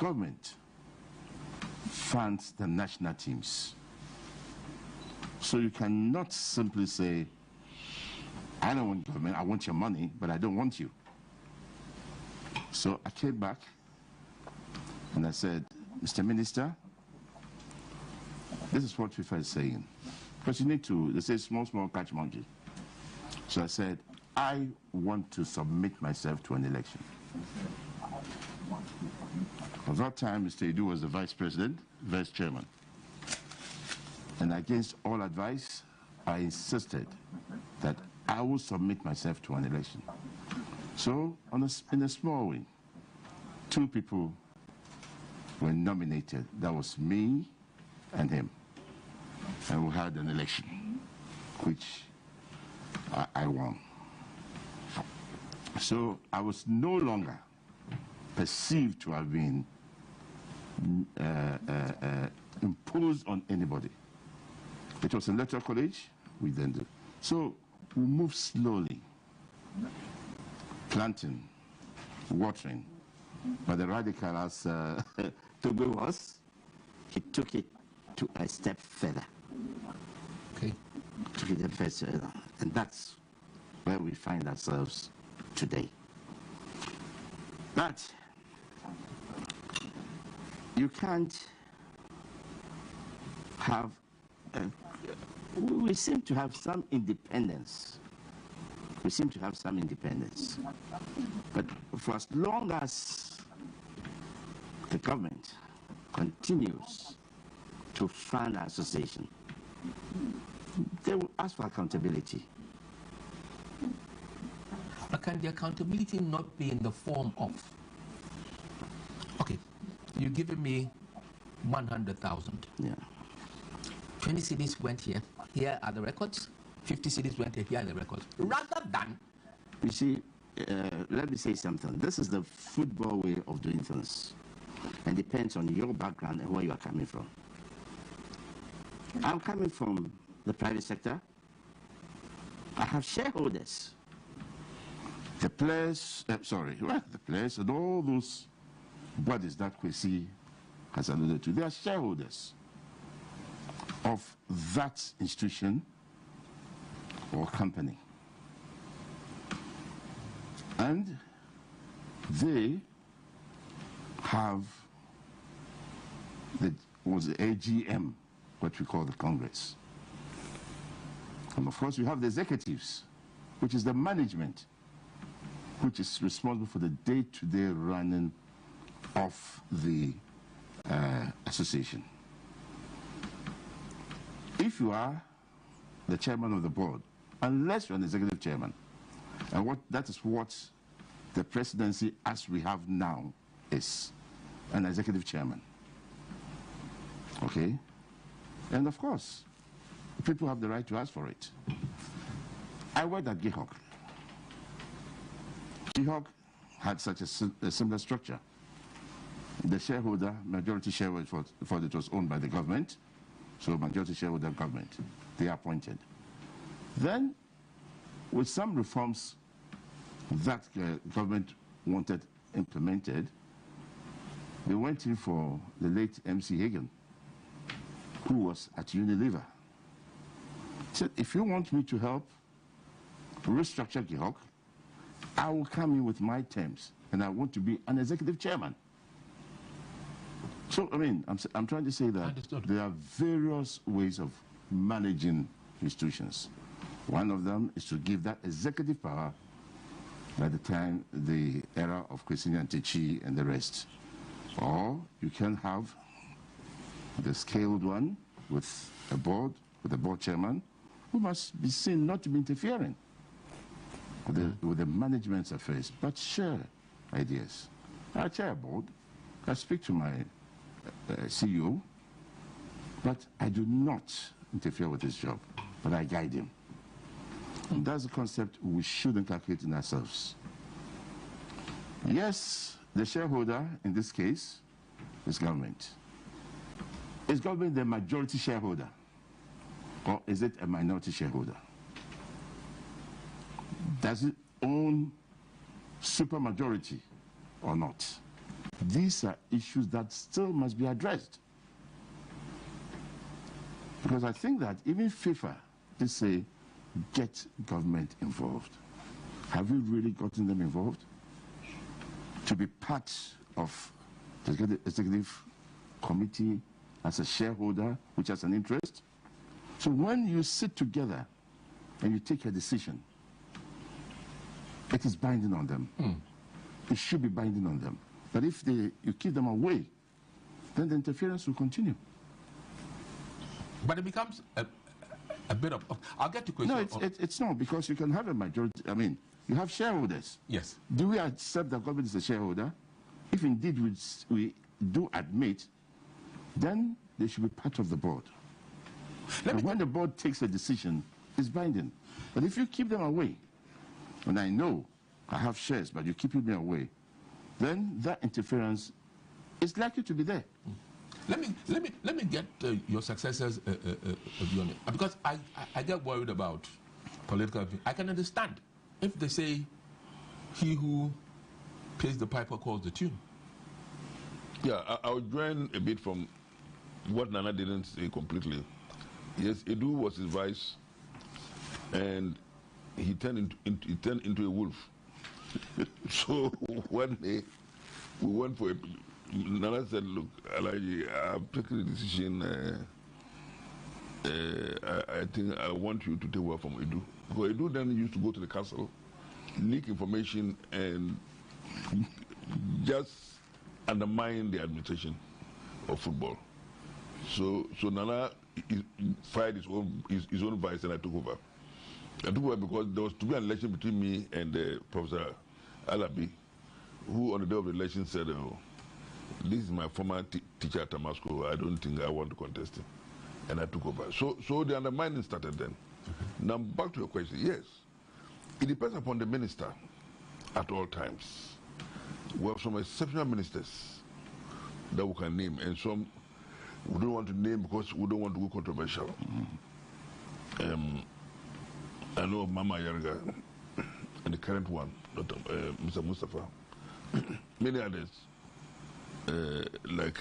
government funds the national teams. So you cannot simply say, I don't want government, I want your money, but I don't want you. So I came back and I said, Mr. Minister, this is what FIFA is saying. Because you need to, they say small, small catch monkey. So I said, I want to submit myself to an election. At that time, Mr. Edu was the vice president, vice chairman. And against all advice, I insisted that I will submit myself to an election. So, in a small way, 2 people were nominated. That was me and him. And we had an election, which I won. So I was no longer perceived to have been imposed on anybody. It was an electoral college, we then did. So we moved slowly, planting, watering. But the radical, as Togo was, he took it to a step further. Okay. Took it a step further. And that's where we find ourselves today. But you can't have, we seem to have some independence. We seem to have some independence. But for as long as the government continues to fund our association, they will ask for accountability. But can the accountability not be in the form of, okay, you're giving me 100,000. Yeah. 20 cities went here. Here are the records. 50 cities went here. Here are the records. Rather than, you see, let me say something. This is the football way of doing things, and depends on your background and where you are coming from. I'm coming from the private sector. I have shareholders. The players, the players and all those bodies that Kwesi has alluded to, they are shareholders of that institution or company. And they have the AGM, what we call the Congress. And of course, we have the executives, which is the management, which is responsible for the day-to-day running of the association. If you are the chairman of the board, unless you're an executive chairman, and that is what the presidency as we have now is, an executive chairman. Okay? And of course, people have the right to ask for it. I worked at GIHOC. GIHOC had such a similar structure. The shareholder, majority shareholder, for it was owned by the government, so majority shareholder government, they appointed. Then, with some reforms that government wanted implemented, they went in for the late MC Hagan, who was at Unilever. He said, if you want me to help restructure GIHOC, I will come in with my terms, and I want to be an executive chairman. So, I mean, I'm trying to say that Understood. There are various ways of managing institutions. One of them is to give that executive power by the time the era of Kwesi Nyantakyi and the rest. Or you can have the scaled one with a board chairman, who must be seen not to be interfering with the management's affairs, but share ideas. I chair a board, I speak to my CEO, but I do not interfere with his job, but I guide him. And that's the concept we should inculcate in ourselves. Yes, the shareholder in this case is government. Is government the majority shareholder, or is it a minority shareholder? Does it own supermajority or not? These are issues that still must be addressed. Because I think that even FIFA, they say, get government involved. Have we really gotten them involved? To be part of the executive committee as a shareholder, which has an interest. So when you sit together and you take a decision, it is binding on them. It should be binding on them. But if you keep them away, then the interference will continue. But it becomes a bit of... I'll get to question. No, it's not, because you can have a majority. I mean, you have shareholders. Yes. Do we accept that government is a shareholder? If indeed we do admit, then they should be part of the board. And when the board takes a decision, it's binding. But if you keep them away, and I know I have shares, but you keep me away, then that interference is likely to be there. Let me get your successors' view on it, because I get worried about political view. I can understand if they say he who pays the piper calls the tune. Yeah, I'll join a bit from what Nana didn't say completely. Yes, Edu was his vice, and he turned into a wolf. So one day we went for a... Nana said, look, Alaji, I've taken the decision. I think I want you to take over from Edu. Because Edu then used to go to the council, leak information, and just undermine the administration of football. So Nana fired his own vice, and I took over. I took over because there was to be an election between me and Professor Alabi, who on the day of the election said, oh, this is my former teacher at Tamasco. I don't think I want to contest him. And I took over. So the undermining started then. Now back to your question. Yes, it depends upon the minister at all times. We have some exceptional ministers that we can name, and some we don't want to name because we don't want to go controversial. I know Mama Yarga and the current one, Dr. Mr. Mustafa, many others, like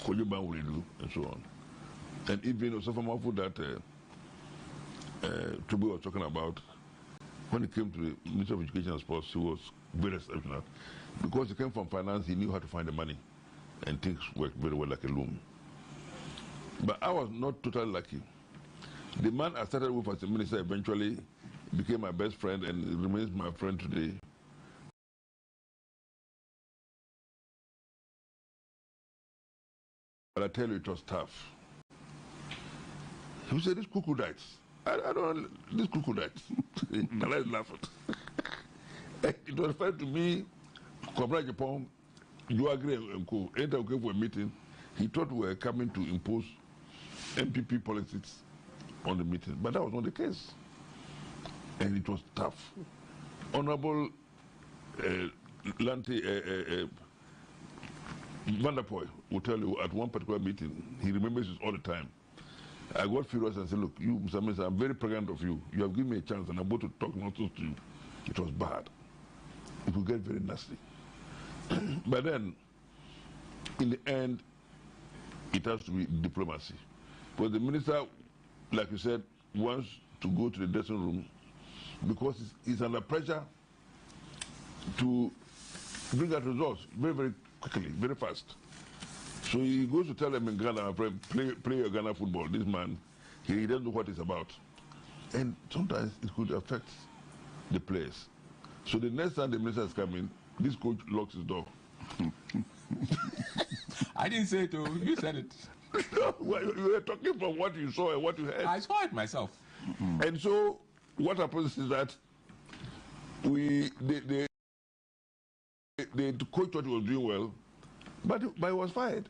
Kojuban Wulidu and so on. And even Osofa Mafu that Tubu was talking about, when it came to the Minister of Education and Sports, he was very exceptional. Because he came from finance, he knew how to find the money, and things worked very well like a loom. But I was not totally lucky. The man I started with as a minister eventually became my best friend and remains my friend today. But I tell you, it was tough. He said, these cuckoo-dites. I don't, these cuckoo-dites. My life laughed. It was referred to me, Cobra Japan, you agree and co. Enter for a meeting. He thought we were coming to impose MPP politics on the meeting, but that was not the case. And it was tough. Honorable Lanty Vanderpoy will tell you at one particular meeting, he remembers this all the time. I got furious and said, look, you, Mr. Minister, I'm very pregnant of you. You have given me a chance and I'm about to talk nonsense to you. It was bad. It will get very nasty. But then, in the end, it has to be diplomacy. But the minister, like you said, wants to go to the dressing room because he's under pressure to bring out results very, very quickly, very fast. So he goes to tell them in Ghana, play your Ghana football. This man, he doesn't know what it's about. And sometimes it could affect the players. So the next time the minister is coming, this coach locks his door. I didn't say it, you said it. Well, you were talking from what you saw and what you heard. I saw it myself. And so what happens is that the coach thought he was doing well, but he was fired.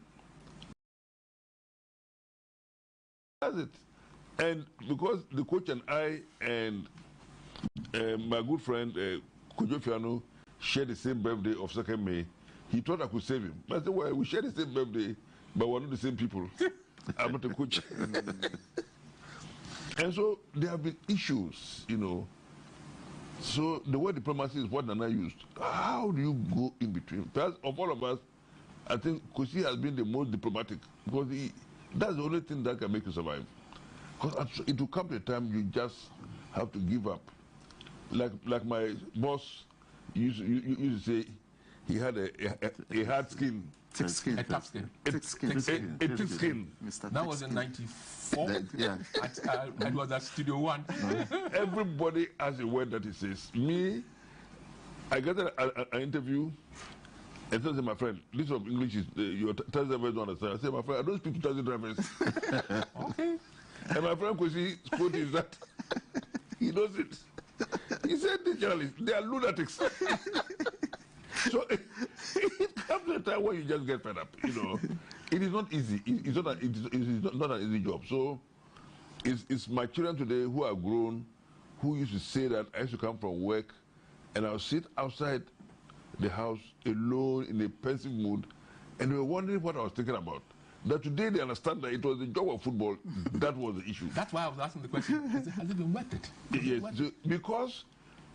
That's it. And because the coach and I and my good friend Kojo Fiano shared the same birthday of 2nd May, he thought I could save him. But I said, well, we share the same birthday, but we're not the same people. I'm not a coach. And so there have been issues, you know, So the word diplomacy is what Nana used. How do you go in between? First, of all of us, I think Kusi has been the most diplomatic because that's the only thing that can make you survive. Because it will come to a time you just have to give up. Like my boss used to say, he had a hard skin. Thick skin. A tough skin. Thick skin. A thick skin. Mr. That was in '94. Yeah. It was at Studio One. Everybody has a word that he says. Me, I got an interview, and says, my friend, this of English is your taxi drivers don't understand. I said, my friend, I don't speak to taxi drivers. Okay. And my friend Kwesi quote is that he knows it. He said, the journalists, they are lunatics. So it comes a time when you just get fed up, you know. It is not easy. It's not an easy job. So it's my children today who are grown, who used to say that I used to come from work and I'll sit outside the house alone in a pensive mood, and they were wondering what I was thinking about. That today they understand that it was the job of football that was the issue. That's why I was asking the question, has it been worth it? Yes, so, because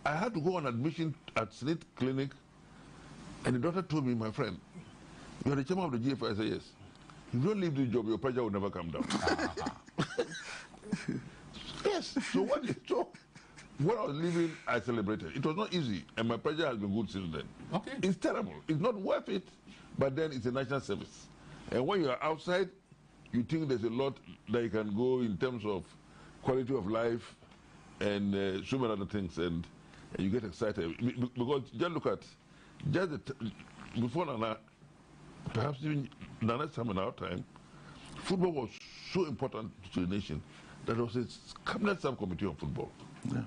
I had to go on admission at Snit Clinic, and the doctor told me, my friend, you are the chairman of the GFI. I said, yes. If you don't leave this job, your pressure will never come down. Yes, so when I was leaving, I celebrated. It was not easy, and my pressure has been good since then. Okay. It's terrible. It's not worth it, but then it's a national service. And when you are outside, you think there's a lot that you can go in terms of quality of life and so many other things, and you get excited. Because just look at, before Nana, perhaps even Nana's time and our time, football was so important to the nation that there was a cabinet subcommittee on football. Yeah.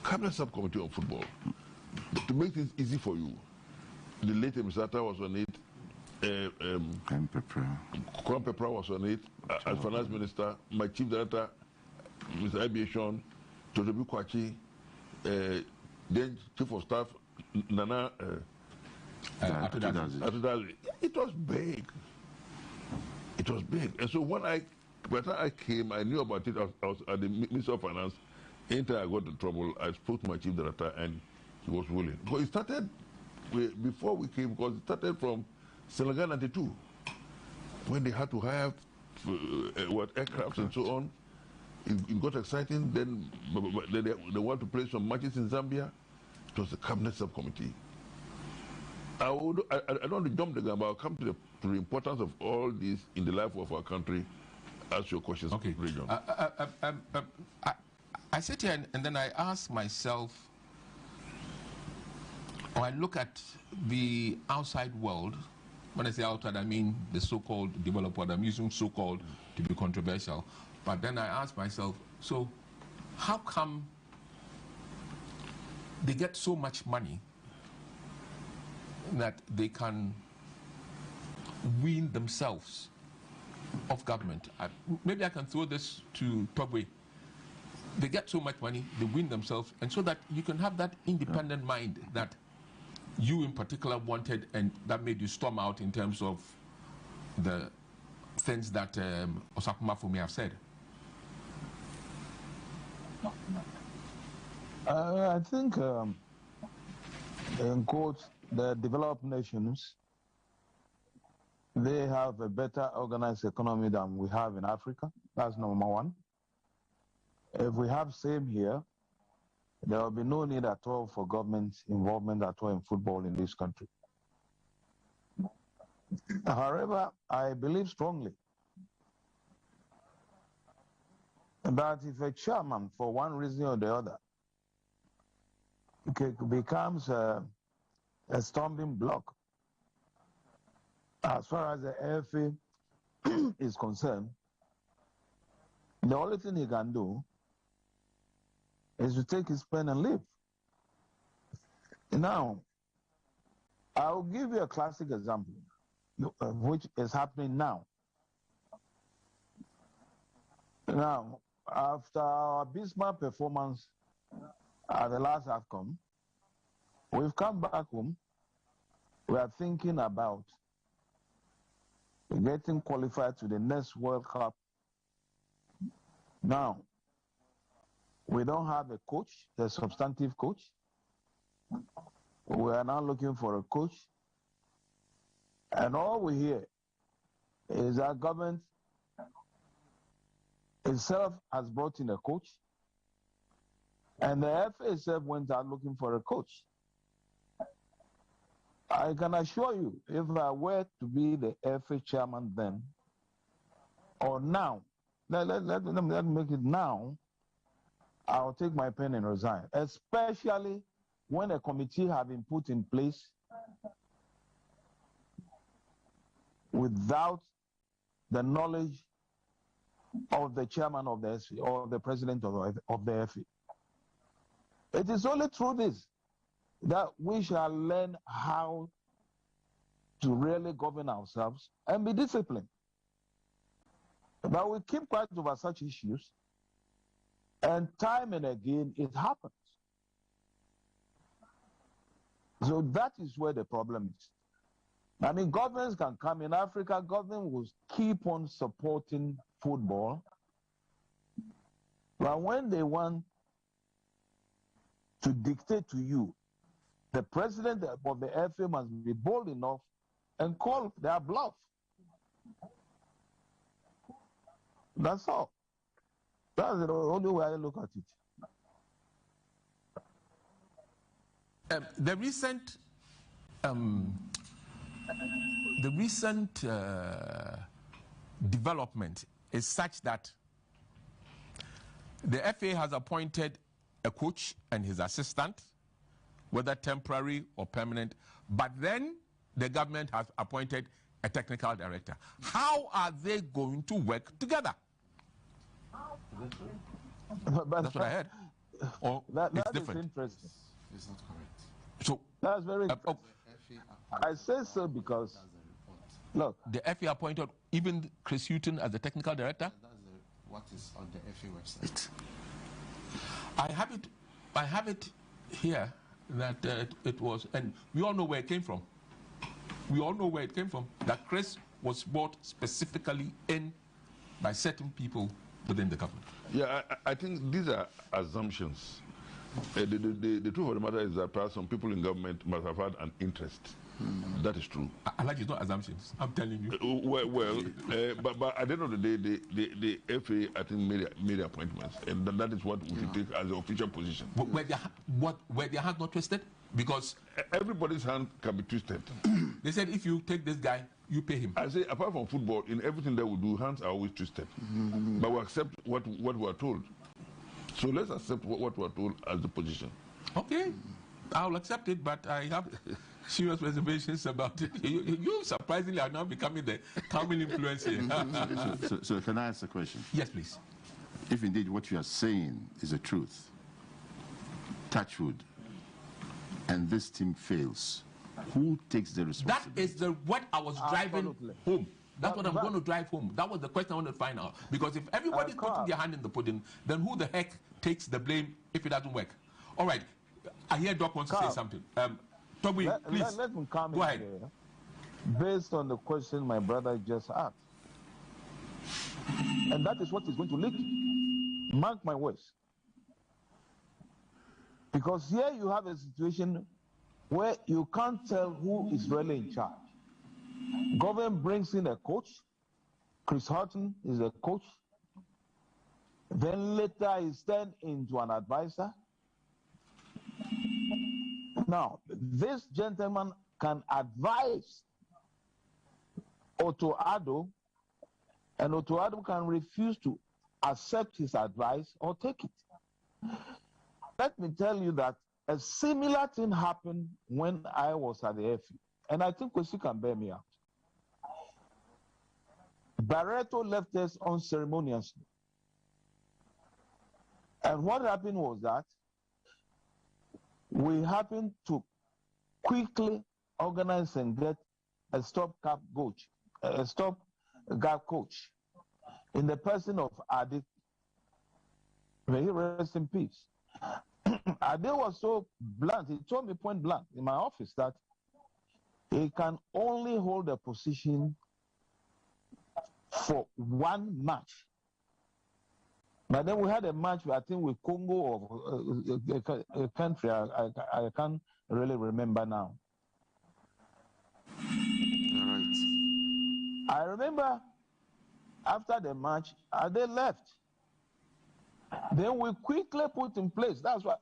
Cabinet subcommittee on football. To make things easy for you, the late Misata was on it. Kwame Pepra was on it as finance minister. My chief director, Mr. Aviation, Tojobi Kwachi, then chief of staff, Nana Atudazi. It was big. It was big. And so by the time I came, I knew about it. I was at the Ministry of Finance. Anytime I got in trouble, I spoke to my chief director and he was willing. Because it started, before we came, because it started from Senegal 92, when they had to hire aircrafts and so on. It got exciting. Then they want to play some matches in Zambia. It was the cabinet subcommittee. I don't want to jump the gun, but I'll come to the importance of all this in the life of our country. Ask your questions, okay. Region. I sit here and then I ask myself, or I look at the outside world. When I say outside, I mean the so-called developed world. I'm using so-called to be controversial. But then I ask myself, so how come they get so much money that they can wean themselves off government? Maybe I can throw this to Togwe. They get so much money, they wean themselves, and so that you can have that independent mind that you in particular wanted, and that made you storm out in terms of the things that Osakuma Fumi have said. I think, in quotes, the developed nations, they have a better organized economy than we have in Africa. That's number one. If we have same here, there will be no need at all for government involvement at all in football in this country. However, I believe strongly that if a chairman, for one reason or the other, becomes a stumbling block as far as the AFA is concerned, the only thing he can do is to take his pen and leave. Now, I'll give you a classic example, which is happening now. Now, after our abysmal performance at the last AFCON, we've come back home. We are thinking about getting qualified to the next World Cup. Now, we don't have a coach, a substantive coach. We are now looking for a coach. And all we hear is that government itself has brought in a coach. And the FA itself went out looking for a coach. I can assure you, if I were to be the FA chairman then, or now, let me make it now, I'll take my pen and resign, especially when a committee has been put in place without the knowledge of the chairman of the SC or the president of the FA. It is only through this that we shall learn how to really govern ourselves and be disciplined. But we keep quiet over such issues, and time and again it happens. So that is where the problem is. I mean, governments can come in Africa, government will keep on supporting football, but when they want to dictate to you, the president of the FA must be bold enough and call their bluff. That's all. That's the only way I look at it. The recent development is such that the FA has appointed a coach and his assistant, whether temporary or permanent, but then the government has appointed a technical director. How are they going to work together? That's what I heard. Or that it's different. Is interesting. It's not correct. So that's very interesting. I say so because, look, the FA appointed even Chris Hutton as the technical director. That's what is on the FA website. I have it here that it was, and we all know where it came from. We all know where it came from. That Chris was brought specifically in by certain people within the government. Yeah, I think these are assumptions. The truth of the matter is that perhaps some people in government must have had an interest. That is true. I like it's not assumptions. I'm telling you. But at the end of the day, the FA I think made appointments, and that is what we should take as the official position. Where their hand not twisted, because everybody's hand can be twisted. They said if you take this guy, you pay him. I say apart from football, in everything that we do, hands are always twisted. But we accept what we are told. So let's accept what we are told as the position. Okay, I'll accept it, but I have serious reservations about it. You surprisingly are now becoming the calming influence here. So can I ask a question? Yes, please. If indeed what you are saying is the truth, touch wood, and this team fails, who takes the responsibility? That is what I was driving home. That's what I'm going to drive home. That was the question I want to find out. Because if everybody's putting their hand in the pudding, then who the heck takes the blame if it doesn't work? All right. I hear Doc wants to say something. Toby, please. Let me come Go ahead. Based on the question my brother just asked. And that is what is going to leak. Mark my words. Because here you have a situation where you can't tell who is really in charge. Government brings in a coach. Chris Hutton is a coach. Then later he's turned into an advisor. Now, this gentleman can advise Otto Addo, and Otto Addo can refuse to accept his advice or take it. Let me tell you that a similar thing happened when I was at the FA, and I think Kwesi can bear me out. Barreto left us unceremoniously. And what happened was that we happened to quickly organize and get a stopgap coach in the person of Adi. May he rest in peace. Adi was so blunt, he told me point blank in my office that he can only hold a position for one match. But then we had a match, I think, with Congo or a country, I can't really remember now. All right. I remember after the match, they left. Then we quickly put in place. That's why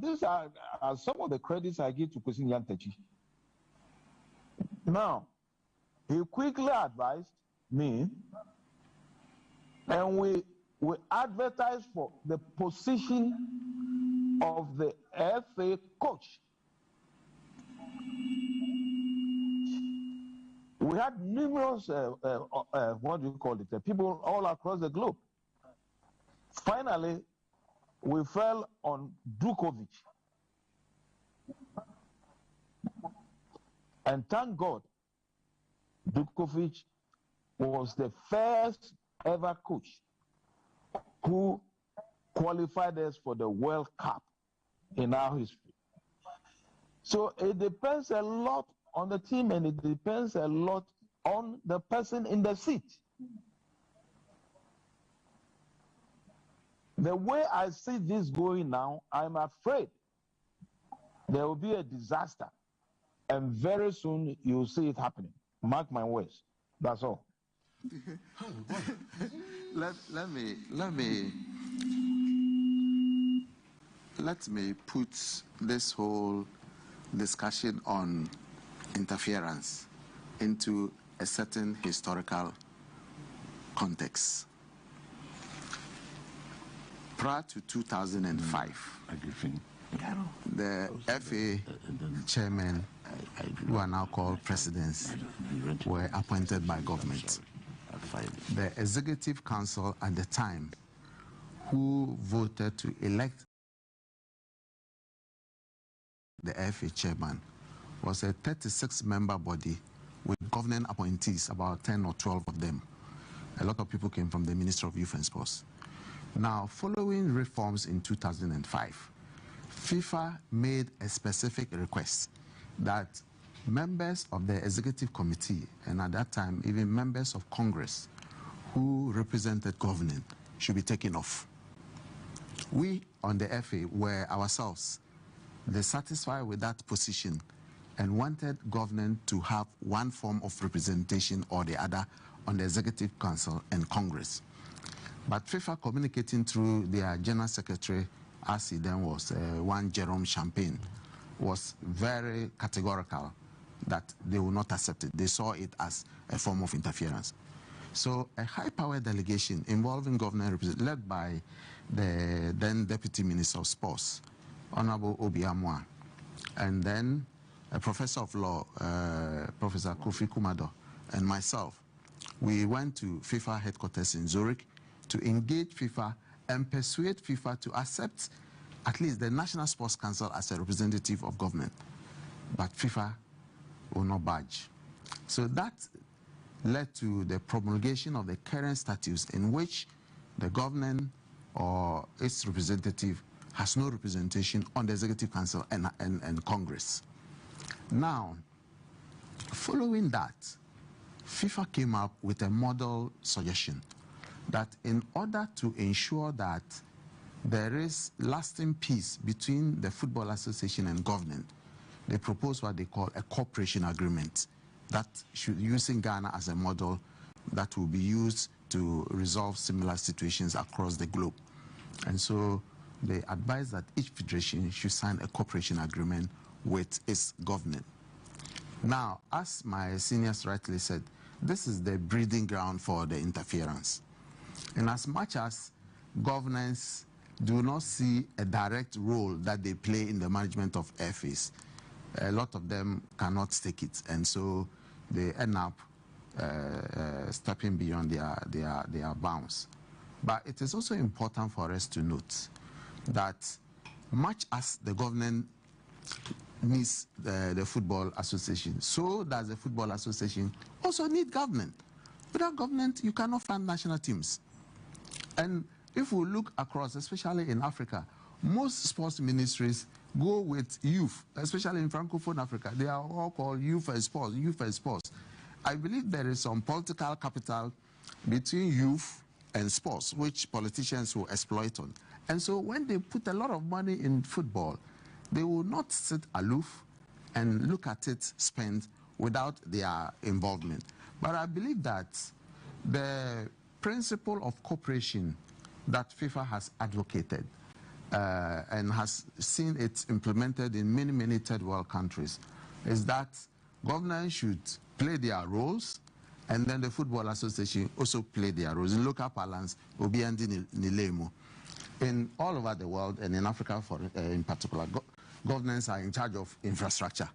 these are some of the credits I give to Kwesi Nyantakyi. Now, he quickly advised me, and we advertised for the position of the FA coach. We had numerous, what do you call it, people all across the globe. Finally, we fell on Dukovic. And thank God, Dukovic was the first ever coach who qualified us for the World Cup in our history. So it depends a lot on the team, and it depends a lot on the person in the seat. The way I see this going now, I'm afraid there will be a disaster, and very soon you'll see it happening. Mark my words. That's all. Let me put this whole discussion on interference into a certain historical context. Prior to 2005, the FA chairmen, who are now called presidents, were appointed by government. The executive council at the time, who voted to elect the FA chairman, was a 36-member body with governing appointees, about 10 or 12 of them. A lot of people came from the Ministry of Youth and Sports. Now, following reforms in 2005, FIFA made a specific request that members of the executive committee, and at that time even members of Congress who represented government, should be taken off. We on the FA were ourselves dissatisfied with that position and wanted government to have one form of representation or the other on the Executive Council and Congress. But FIFA, communicating through their General Secretary, as he then was, one Jerome Champagne, was very categorical that they would not accept it. They saw it as a form of interference. So a high-power delegation involving government representatives, led by the then Deputy Minister of Sports, Honorable Obiamwa, and then a Professor of Law, Professor Kofi Kumado, and myself, we went to FIFA headquarters in Zurich to engage FIFA and persuade FIFA to accept at least the National Sports Council as a representative of government. But FIFA will not budge. So that led to the promulgation of the current statutes in which the government or its representative has no representation on the Executive Council and Congress. Now, following that, FIFA came up with a model suggestion that in order to ensure that there is lasting peace between the Football Association and government, they proposed what they call a cooperation agreement that should, using Ghana as a model, that will be used to resolve similar situations across the globe. And so they advised that each federation should sign a cooperation agreement with its government. Now, as my seniors rightly said, this is the breeding ground for the interference. And as much as governments do not see a direct role that they play in the management of FAs, a lot of them cannot take it, and so they end up stepping beyond their bounds. But it is also important for us to note that much as the government needs the Football Association, so does the Football Association also need government. Without government, you cannot fund national teams. And if we look across, especially in Africa, most sports ministries go with youth, especially in Francophone Africa. They are all called youth and sports, youth and sports. I believe there is some political capital between youth and sports, which politicians will exploit on. And so when they put a lot of money in football, they will not sit aloof and look at it spent without their involvement. But I believe that the principle of cooperation that FIFA has advocated and has seen it implemented in many, many third world countries is that governments should play their roles, and then the Football Association also play their roles. In local parlance, Obiandi Nilemu. In all over the world, and in Africa in particular, governments are in charge of infrastructure.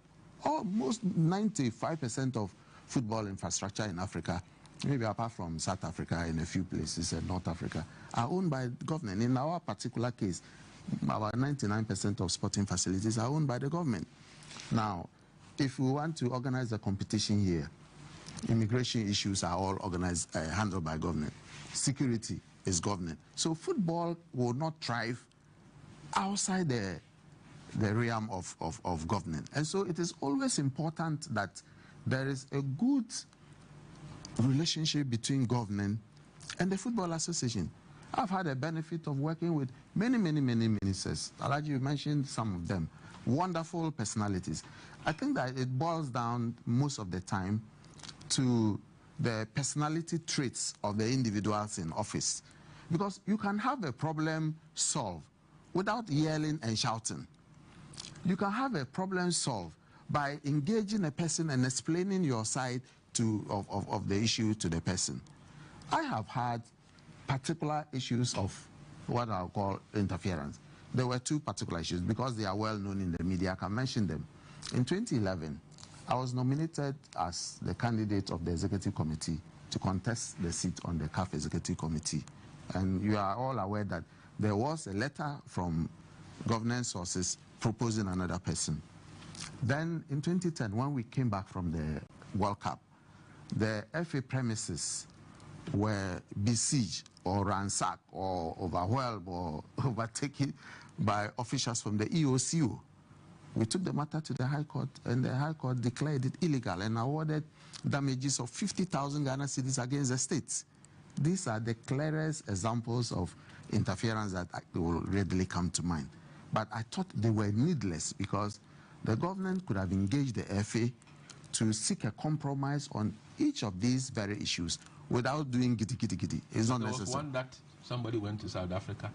Almost 95% of football infrastructure in Africa, maybe apart from South Africa and a few places in North Africa, are owned by the government. In our particular case, about 99% of sporting facilities are owned by the government. Now, if we want to organize a competition here, immigration issues are all organized, handled by government. Security is government. So football will not thrive outside the realm of government. And so it is always important that there is a good relationship between government and the Football Association. I've had a benefit of working with many ministers. Alaji, you mentioned some of them. Wonderful personalities. I think that it boils down most of the time to the personality traits of the individuals in office. Because you can have a problem solved without yelling and shouting. You can have a problem solved by engaging a person and explaining your side of the issue to the person. I have had particular issues of what I'll call interference. There were two particular issues because they are well known in the media. I can mention them. In 2011, I was nominated as the candidate of the executive committee to contest the seat on the CAF executive committee. And you are all aware that there was a letter from government sources proposing another person. Then in 2010, when we came back from the World Cup, the FA premises were besieged or ransacked or overwhelmed or overtaken by officials from the EOCO. We took the matter to the High Court, and the High Court declared it illegal and awarded damages of 50,000 Ghana cedis against the states. These are the clearest examples of interference that will readily come to mind. But I thought they were needless because the government could have engaged the FA to seek a compromise on each of these very issues without doing giddy. It's not necessary. There was one that somebody went to South Africa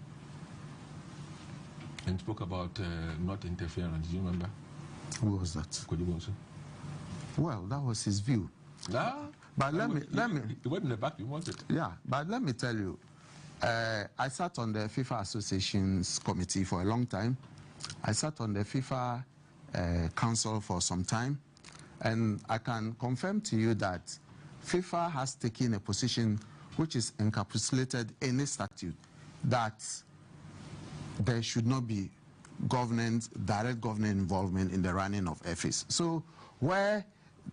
and spoke about not interference. Do you remember? Who was that? Well, that was his view. But let me. He went in the back. You wanted. Yeah, but let me tell you, I sat on the FIFA Association's committee for a long time. I sat on the FIFA Council for some time, and I can confirm to you that FIFA has taken a position which is encapsulated in a statute that there should not be direct government involvement in the running of FAs. So where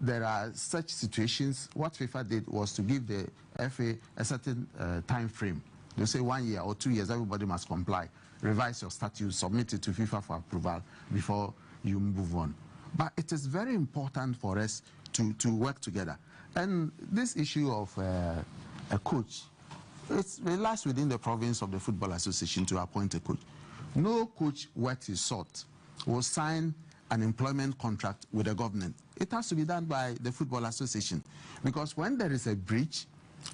there are such situations, what FIFA did was to give the FA a certain time frame. They say 1 year or 2 years, everybody must comply. Revise your statute, submit it to FIFA for approval before you move on. But it is very important for us to work together. And this issue of a coach, it lies within the province of the Football Association to appoint a coach. No coach worth his salt will sign an employment contract with the government. It has to be done by the Football Association. Because when there is a breach,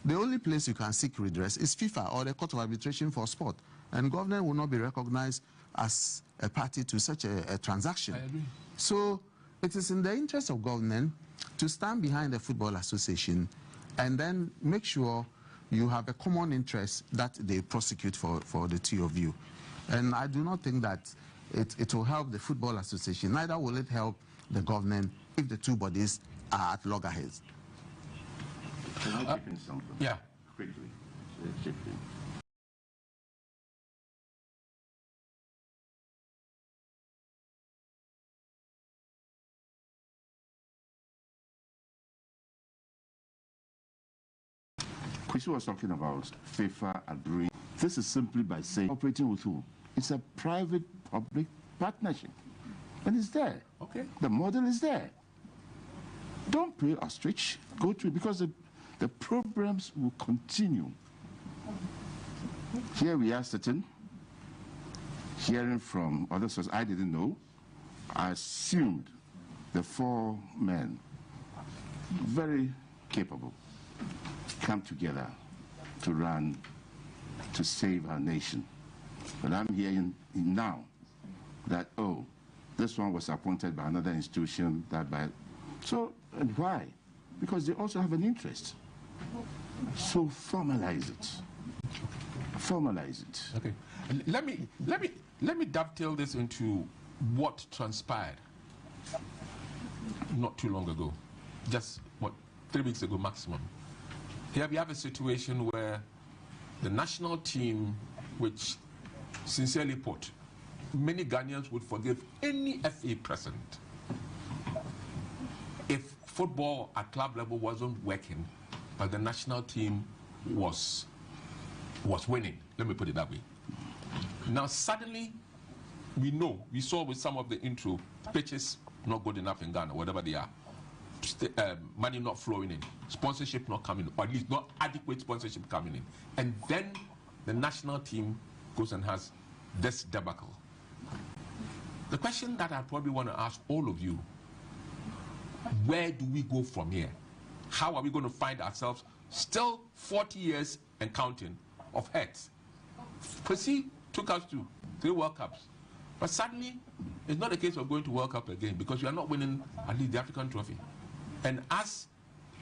the only place you can seek redress is FIFA or the Court of Arbitration for Sport. And government will not be recognized as a party to such a transaction. I agree. So it is in the interest of government to stand behind the Football Association and then make sure you have a common interest that they prosecute for the two of you. And I do not think that it will help the Football Association. Neither will it help the government if the two bodies are at loggerheads. Can I chip in something? Yeah. Quickly. Chip in. Kwesi was talking about FIFA agreeing. This is simply by saying operating with who? It's a private-public partnership. And it's there. Okay. The model is there. Don't play ostrich. Go to it because the programs will continue. Here we are sitting, hearing from other sources I didn't know, I assumed the 4 men, very capable, come together to run to save our nation. But I'm hearing now that, oh, this one was appointed by another institution, that by... So, and why? Because they also have an interest. So formalize it. Formalize it. Okay. Let me dovetail this into what transpired not too long ago. Just, what, 3 weeks ago maximum. Here we have a situation where the national team, which sincerely put, many Ghanaians would forgive any FA president if football at club level wasn't working, but the national team was winning. Let me put it that way. Now suddenly, we saw with some of the intro, pitches not good enough in Ghana, whatever they are. Money not flowing in, sponsorship not coming in, or at least not adequate sponsorship coming in. And then the national team goes and has this debacle. The question that I probably want to ask all of you, where do we go from here? How are we going to find ourselves still 40 years and counting of heads? Kwesi took us to 3 World Cups. But suddenly, it's not a case of going to World Cup again because we are not winning at least the African trophy. And as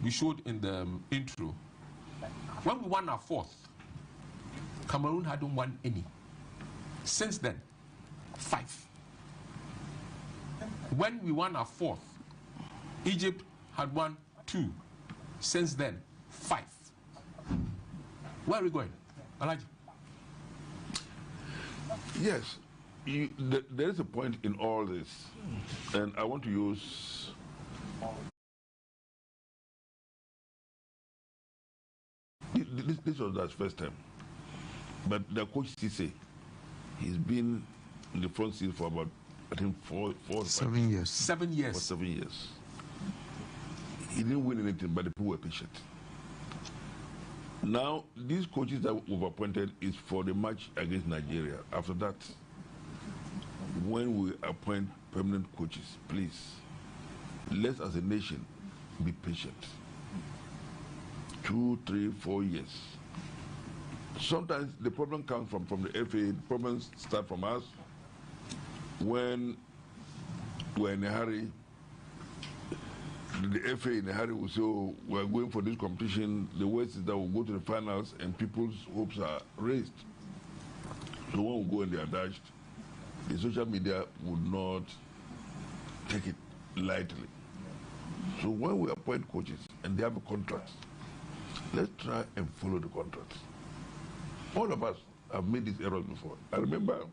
we showed in the intro, when we won our 4th, Cameroon hadn't won any. Since then, 5. When we won our 4th, Egypt had won 2. Since then, 5. Where are we going? Alaji? Yes, there is a point in all this, and I want to use this was the first time, but the coach Cisse, he's been in the front seat for about, I think, 4 or 7 years. 7 years. For 7 years. He didn't win anything, but the people were patient. Now, these coaches that we've appointed is for the match against Nigeria. After that, when we appoint permanent coaches, please, let's as a nation be patient. 2, 3, 4 years. Sometimes the problem comes from the FA, the problems start from us. When we're in a hurry, the FA in a hurry will say, oh, we're going for this competition, the worst is that we'll go to the finals and people's hopes are raised. So when we go and they are dashed, the social media would not take it lightly. So when we appoint coaches and they have a contract, let's try and follow the contract. All of us have made these errors before. I remember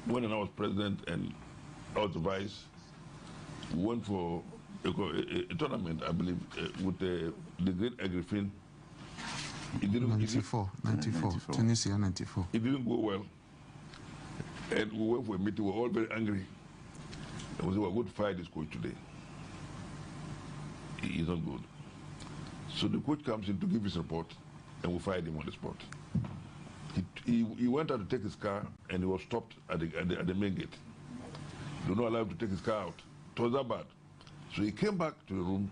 when I was president and I was the vice, we went for a tournament, I believe, with the great Agrifin. 94, Tunisia 94. It didn't go well. And we went for a meeting, we were all very angry. And we said, we're going to fire this coach today. He is not good. So the coach comes in to give his report, and we fired him on the spot. He went out to take his car, and he was stopped at the main gate. They were not allowed to take his car out. It was that bad. So he came back to the room,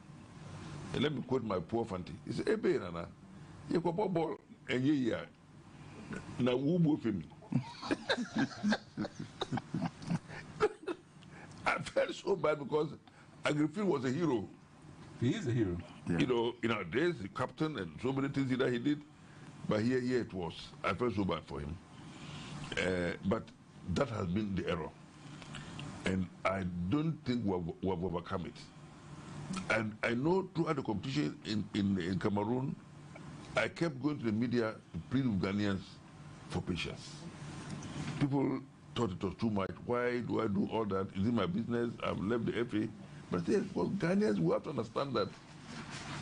and let me quote my poor Fanti. He said, hey, baby, Nana, you got a ball, and you now who move him? I felt so bad because Agrifin was a hero. He is a hero. Yeah. You know, there's the captain and so many things that he did, but here it was. I felt so bad for him. But that has been the error. And I don't think we have overcome it. And I know throughout the competition in Cameroon, I kept going to the media to plead with Ghanaians for patience. People thought it was too much. Why do I do all that? Is it my business? I've left the FA. But for Ghanaians, we have to understand that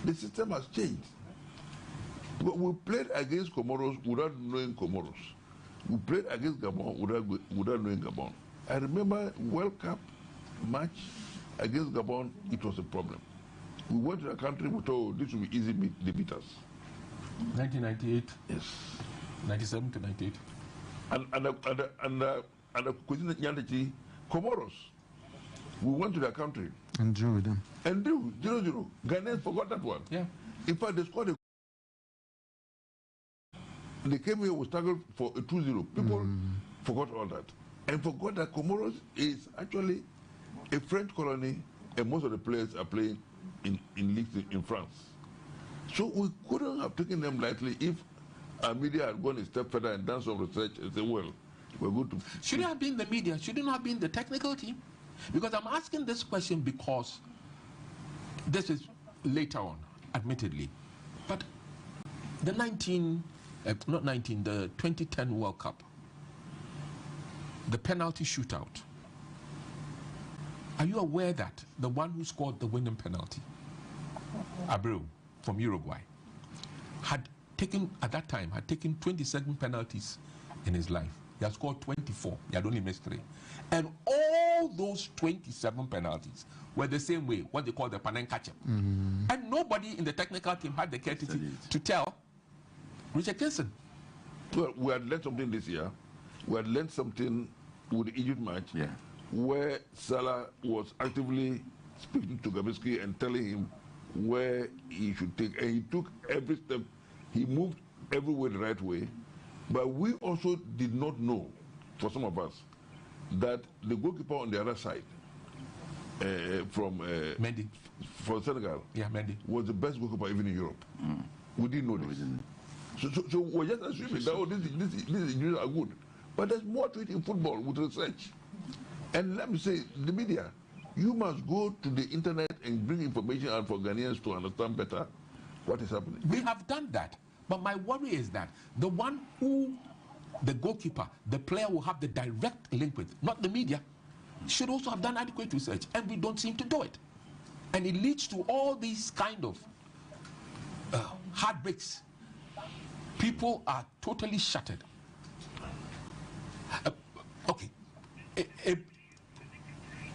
the system has changed. But we played against Comoros without knowing Comoros. We played against Gabon without knowing Gabon. I remember World Cup match against Gabon, it was a problem. We went to the country, we thought this will be easy to beat us. 1998? Yes. 97 to 98. And the Kwesi Comoros, we went to their country And drew with them. and drew 0-0. Ghanaians forgot that one. Yeah. In fact, they scored a. They came here, we struggled for a 2-0. People forgot all that. And forgot that Comoros is actually a French colony, and most of the players are playing in leagues in France. So we couldn't have taken them lightly if our media had gone a step further and done some research and said, well, we're going to. Should it have been the media? Should it not have been the technical team? Because I'm asking this question because this is later on, admittedly. But the 2010 World Cup, the penalty shootout. Are you aware that the one who scored the winning penalty, Abreu from Uruguay, had taken 27 penalties in his life. He had scored 24. He had only missed 3. And all those 27 penalties were the same way, what they call the Panenkache. And nobody in the technical team had the courtesy to tell Richard Kinson. Well, we had learned something this year. We had learned something with the Egypt match, where Salah was actively speaking to Gabriski and telling him where he should take, and he took every step. He moved everywhere the right way. But we also did not know, for some of us, that the goalkeeper on the other side, from Mendy, for Senegal, Mendy, was the best goalkeeper even in Europe. We didn't know this. So we're just assuming that these injuries are good. But there's more to it in football with research. And let me say, the media, you must go to the internet and bring information out for Ghanaians to understand better what is happening. We have done that. But my worry is that the one who, the goalkeeper, the player will have the direct link with, not the media, should also have done adequate research. And we don't seem to do it. And it leads to all these kind of heartbreaks. People are totally shattered. Okay.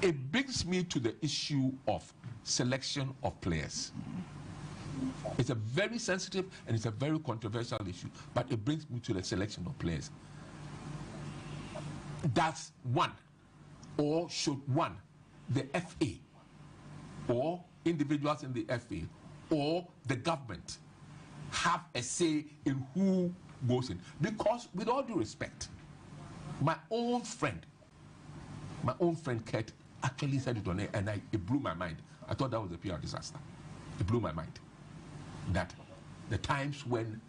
It brings me to the issue of selection of players. It's a very sensitive and it's a very controversial issue, but it brings me to the selection of players. That's one, or should one, the FA, or individuals in the FA, or the government have a say in who goes in? Because with all due respect, my own friend Kurt actually said it on air, and it blew my mind. I thought that was a PR disaster. It blew my mind. That the times when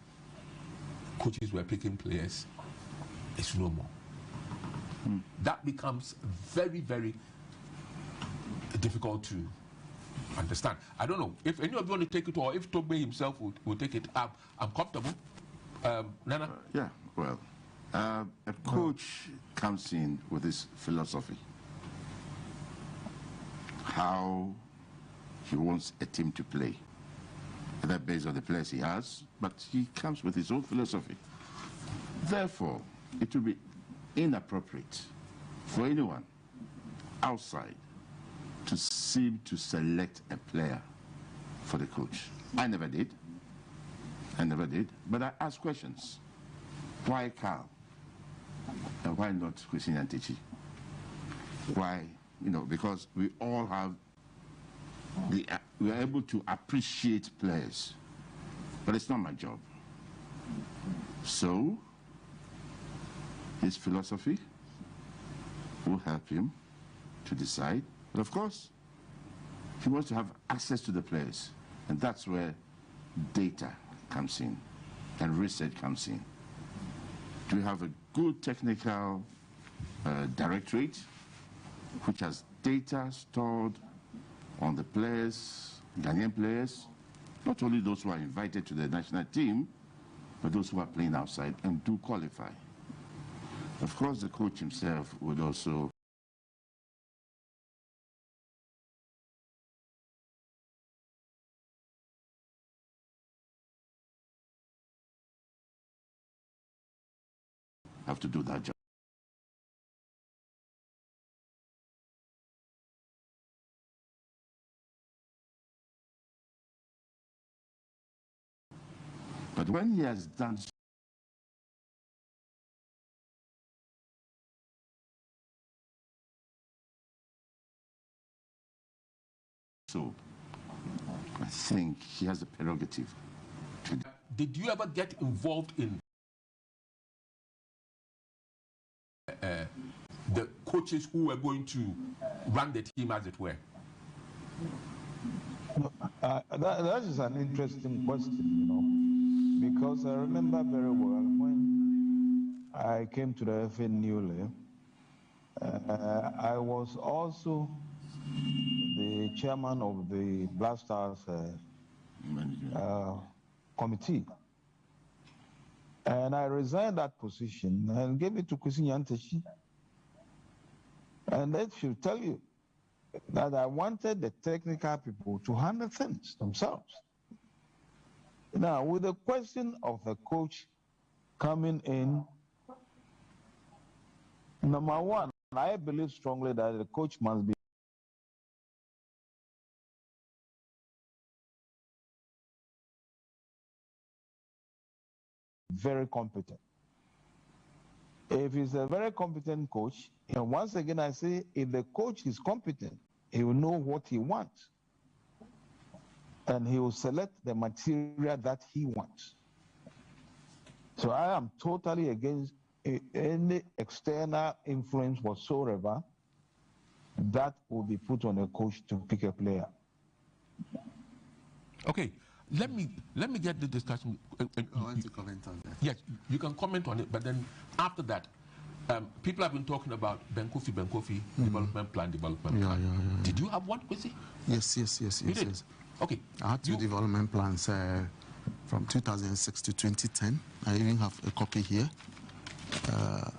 coaches were picking players is no more. That becomes very, very difficult to understand. I don't know if any of you want to take it, or if Togbe himself will take it up. I'm comfortable. Nana? Yeah, well, a coach comes in with his philosophy, how he wants a team to play. That based on the players he has, but he comes with his own philosophy. Therefore, it will be inappropriate for anyone outside to seem to select a player for the coach. I never did, but I asked questions. Why Carl? And why not Christine Antichi? Why? Because we all have we are able to appreciate players, but it's not my job. So his philosophy will help him to decide. But of course, he wants to have access to the players, and that's where data comes in and research comes in. Do we have a good technical directorate which has data stored on the players, Ghanaian players, not only those who are invited to the national team, but those who are playing outside and do qualify? Of course, the coach himself would also have to do that job. But when he has done so, I think he has the prerogative to. Did you ever get involved in the coaches who were going to run the team, as it were? That is an interesting question, you know, because I remember very well when I came to the FA newly, I was also the chairman of the Black Stars committee. And I resigned that position and gave it to Kwesi Nyantakyi. And that should tell you that I wanted the technical people to handle things themselves. Now, with the question of the coach coming in, number one, I believe strongly that the coach must be very competent. If he's a very competent coach, and once again I say, if the coach is competent, he will know what he wants. And he will select the material that he wants. So I am totally against any external influence whatsoever that will be put on a coach to pick a player. Okay, let me get the discussion. I want to comment on that. Yes, you can comment on it, but then after that, people have been talking about Benkofi, development plan. Yeah. Did you have one, Kwesi? Yes. Okay. I had two development plans from 2006 to 2010. I even have a copy here.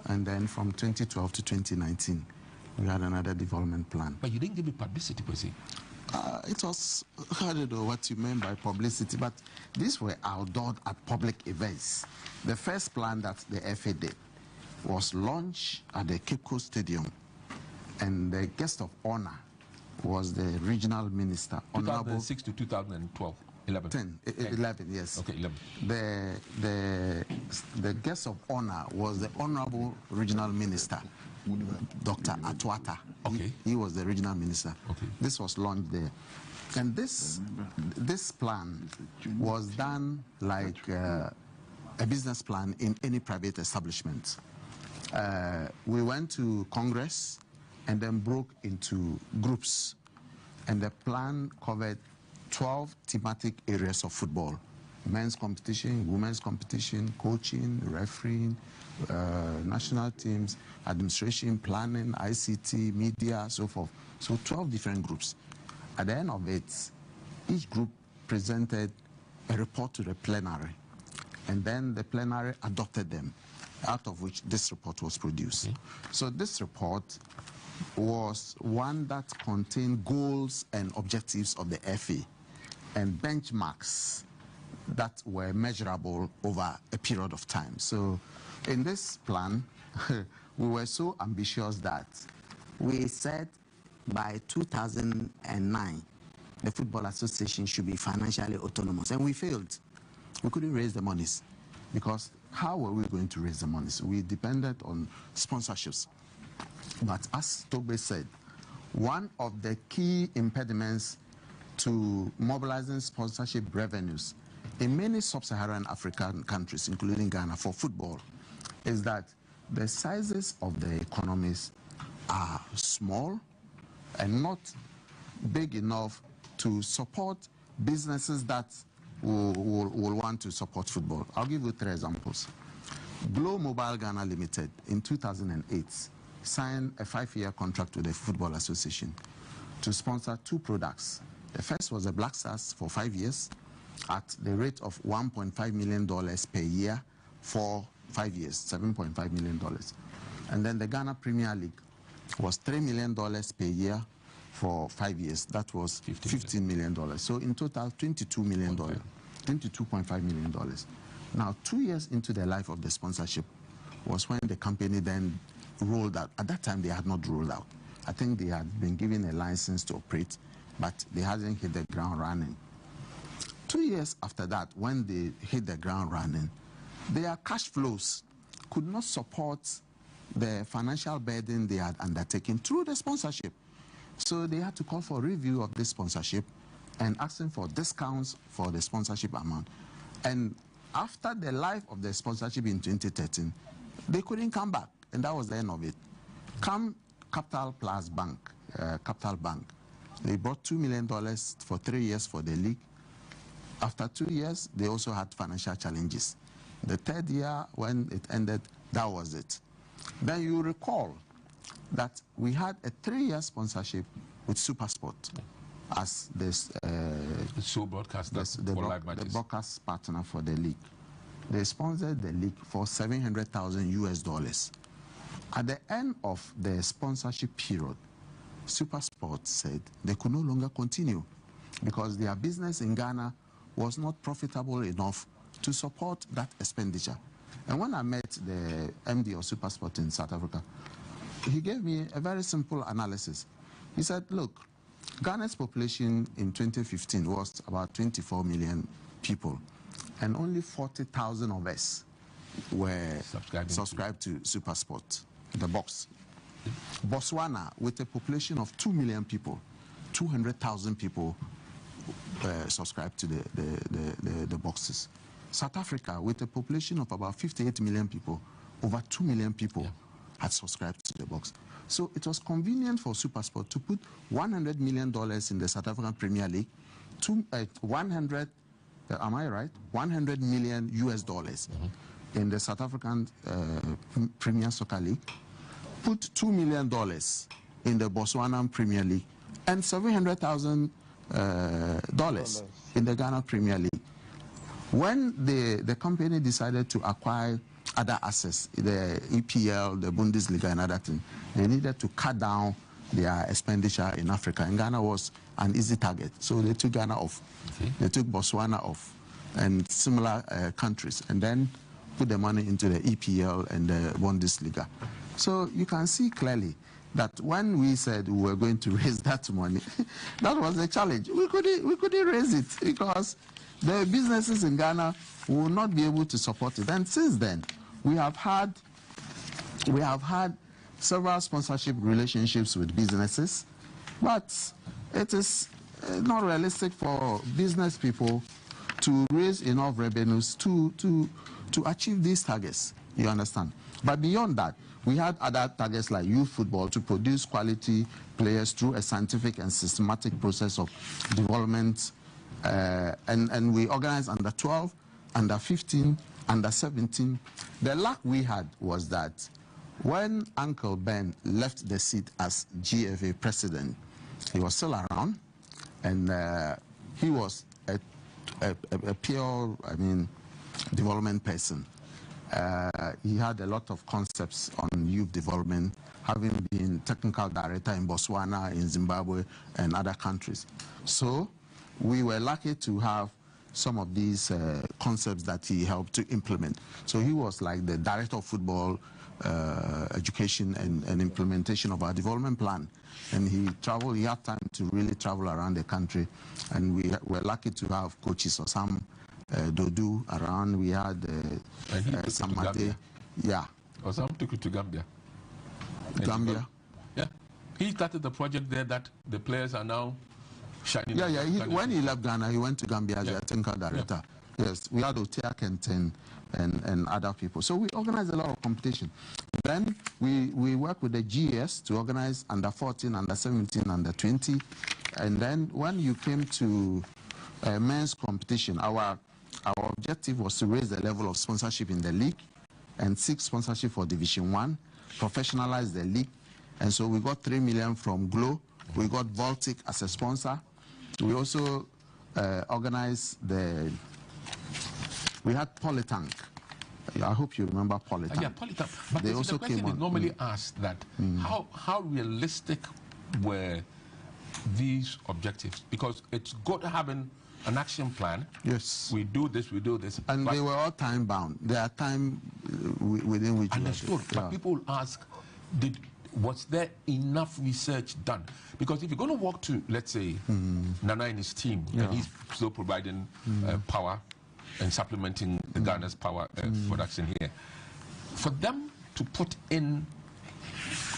And then from 2012 to 2019, we had another development plan. But you didn't give me publicity, Kwesi. It was, I don't know what you meant by publicity, but these were outdoored at public events. The first plan that the FA did was launched at the Cape Coast Stadium, and the guest of honor was the regional minister, 2006 to 2012, 11. 11, yes. Okay, 11. The guest of honor was the honorable regional minister, Dr. Atuata. Okay. He was the regional minister. Okay. This was launched there. And this plan was done like a business plan in any private establishment. We went to Congress and then broke into groups. And the plan covered 12 thematic areas of football: men's competition, women's competition, coaching, refereeing, national teams, administration, planning, ICT, media, so forth. So 12 different groups. At the end of it, each group presented a report to the plenary, and then the plenary adopted them, out of which this report was produced. So this report was one that contained goals and objectives of the FA and benchmarks that were measurable over a period of time. So in this plan, we were so ambitious that we said by 2009, the Football Association should be financially autonomous. And we failed. We couldn't raise the monies, because how were we going to raise the monies? We depended on sponsorships. But as Tobe said, one of the key impediments to mobilizing sponsorship revenues in many sub-Saharan African countries, including Ghana, for football, is that the sizes of the economies are small and not big enough to support businesses that will want to support football. I'll give you 3 examples. Glow Mobile Ghana Limited in 2008 signed a 5-year contract with the Football Association to sponsor 2 products. The first was the Black Stars for 5 years at the rate of $1.5 million per year for 5 years, $7.5 million. And then the Ghana Premier League was $3 million per year for 5 years. That was $15 million. So in total, $22 million, $22.5 million. Now, 2 years into the life of the sponsorship was when the company then rolled out. At that time, they had not rolled out. I think they had been given a license to operate, but they hadn't hit the ground running. 2 years after that, when they hit the ground running, their cash flows could not support the financial burden they had undertaken through the sponsorship. So they had to call for a review of this sponsorship and asking for discounts for the sponsorship amount. And after the life of the sponsorship in 2013, they couldn't come back, and that was the end of it. Come Capital Plus Bank, Capital Bank, they brought $2 million for 3 years for the league. After 2 years, they also had financial challenges. The third year, when it ended, that was it. Then you recall that we had a 3-year sponsorship with SuperSport as this the broadcast partner for the league. They sponsored the league for $700,000 US. At the end of the sponsorship period, SuperSport said they could no longer continue because their business in Ghana was not profitable enough to support that expenditure. And when I met the MD of SuperSport in South Africa, he gave me a very simple analysis. He said, look, Ghana's population in 2015 was about 24 million people, and only 40,000 of us were subscribed to SuperSport, the box. Botswana, with a population of 2 million people, 200,000 people subscribed to the boxes. South Africa, with a population of about 58 million people, over 2 million people had subscribed to the box. So it was convenient for SuperSport to put $100 million in the South African Premier League, 100 million US dollars in the South African Premier Soccer League, put $2 million in the Botswana Premier League, and $700,000 in the Ghana Premier League. When the company decided to acquire other assets, the EPL, the Bundesliga, and other things, they needed to cut down their expenditure in Africa. And Ghana was an easy target. So they took Ghana off. Okay. They took Botswana off and similar countries, and then put the money into the EPL and the Bundesliga. So you can see clearly that when we said we were going to raise that money, that was a challenge. We couldn't raise it because the businesses in Ghana will not be able to support it. And since then, we have had several sponsorship relationships with businesses, but it is not realistic for business people to raise enough revenues to achieve these targets. You understand? But beyond that, we had other targets like youth football to produce quality players through a scientific and systematic process of development. And we organized under 12, under 15, under 17. The luck we had was that when Uncle Ben left the seat as GFA president, he was still around, and he was a pure, development person. He had a lot of concepts on youth development, having been technical director in Botswana, in Zimbabwe, and other countries. So we were lucky to have some of these concepts that he helped to implement. So he was like the director of football education and implementation of our development plan. And he had time to really travel around the country. And we were lucky to have coaches or some Dodu around. We had Samade. Yeah. Or some took it to Gambia. Gambia? Yeah. He started the project there that the players are now shining. Yeah. When he left Ghana, he went to Gambia as a technical director. Yeah. Yes, we had Otia Kenten and other people. So we organized a lot of competition. Then we worked with the GS to organize under 14, under 17, under 20. And then when you came to men's competition, our objective was to raise the level of sponsorship in the league and seek sponsorship for Division 1, professionalize the league. And so we got 3 million from Glo. We got Baltic as a sponsor. We also organized we had Polytank. I hope you remember Polytank. Yeah, Polytank. But they also the question is normally asked that how realistic were these objectives? Because it's good having an action plan. Yes. We do this. And they were all time bound. There are time within which understood. But people ask, was there enough research done? Because if you're going to walk to, let's say, Nana and his team, and he's still providing power and supplementing the Ghana's power production here, for them to put in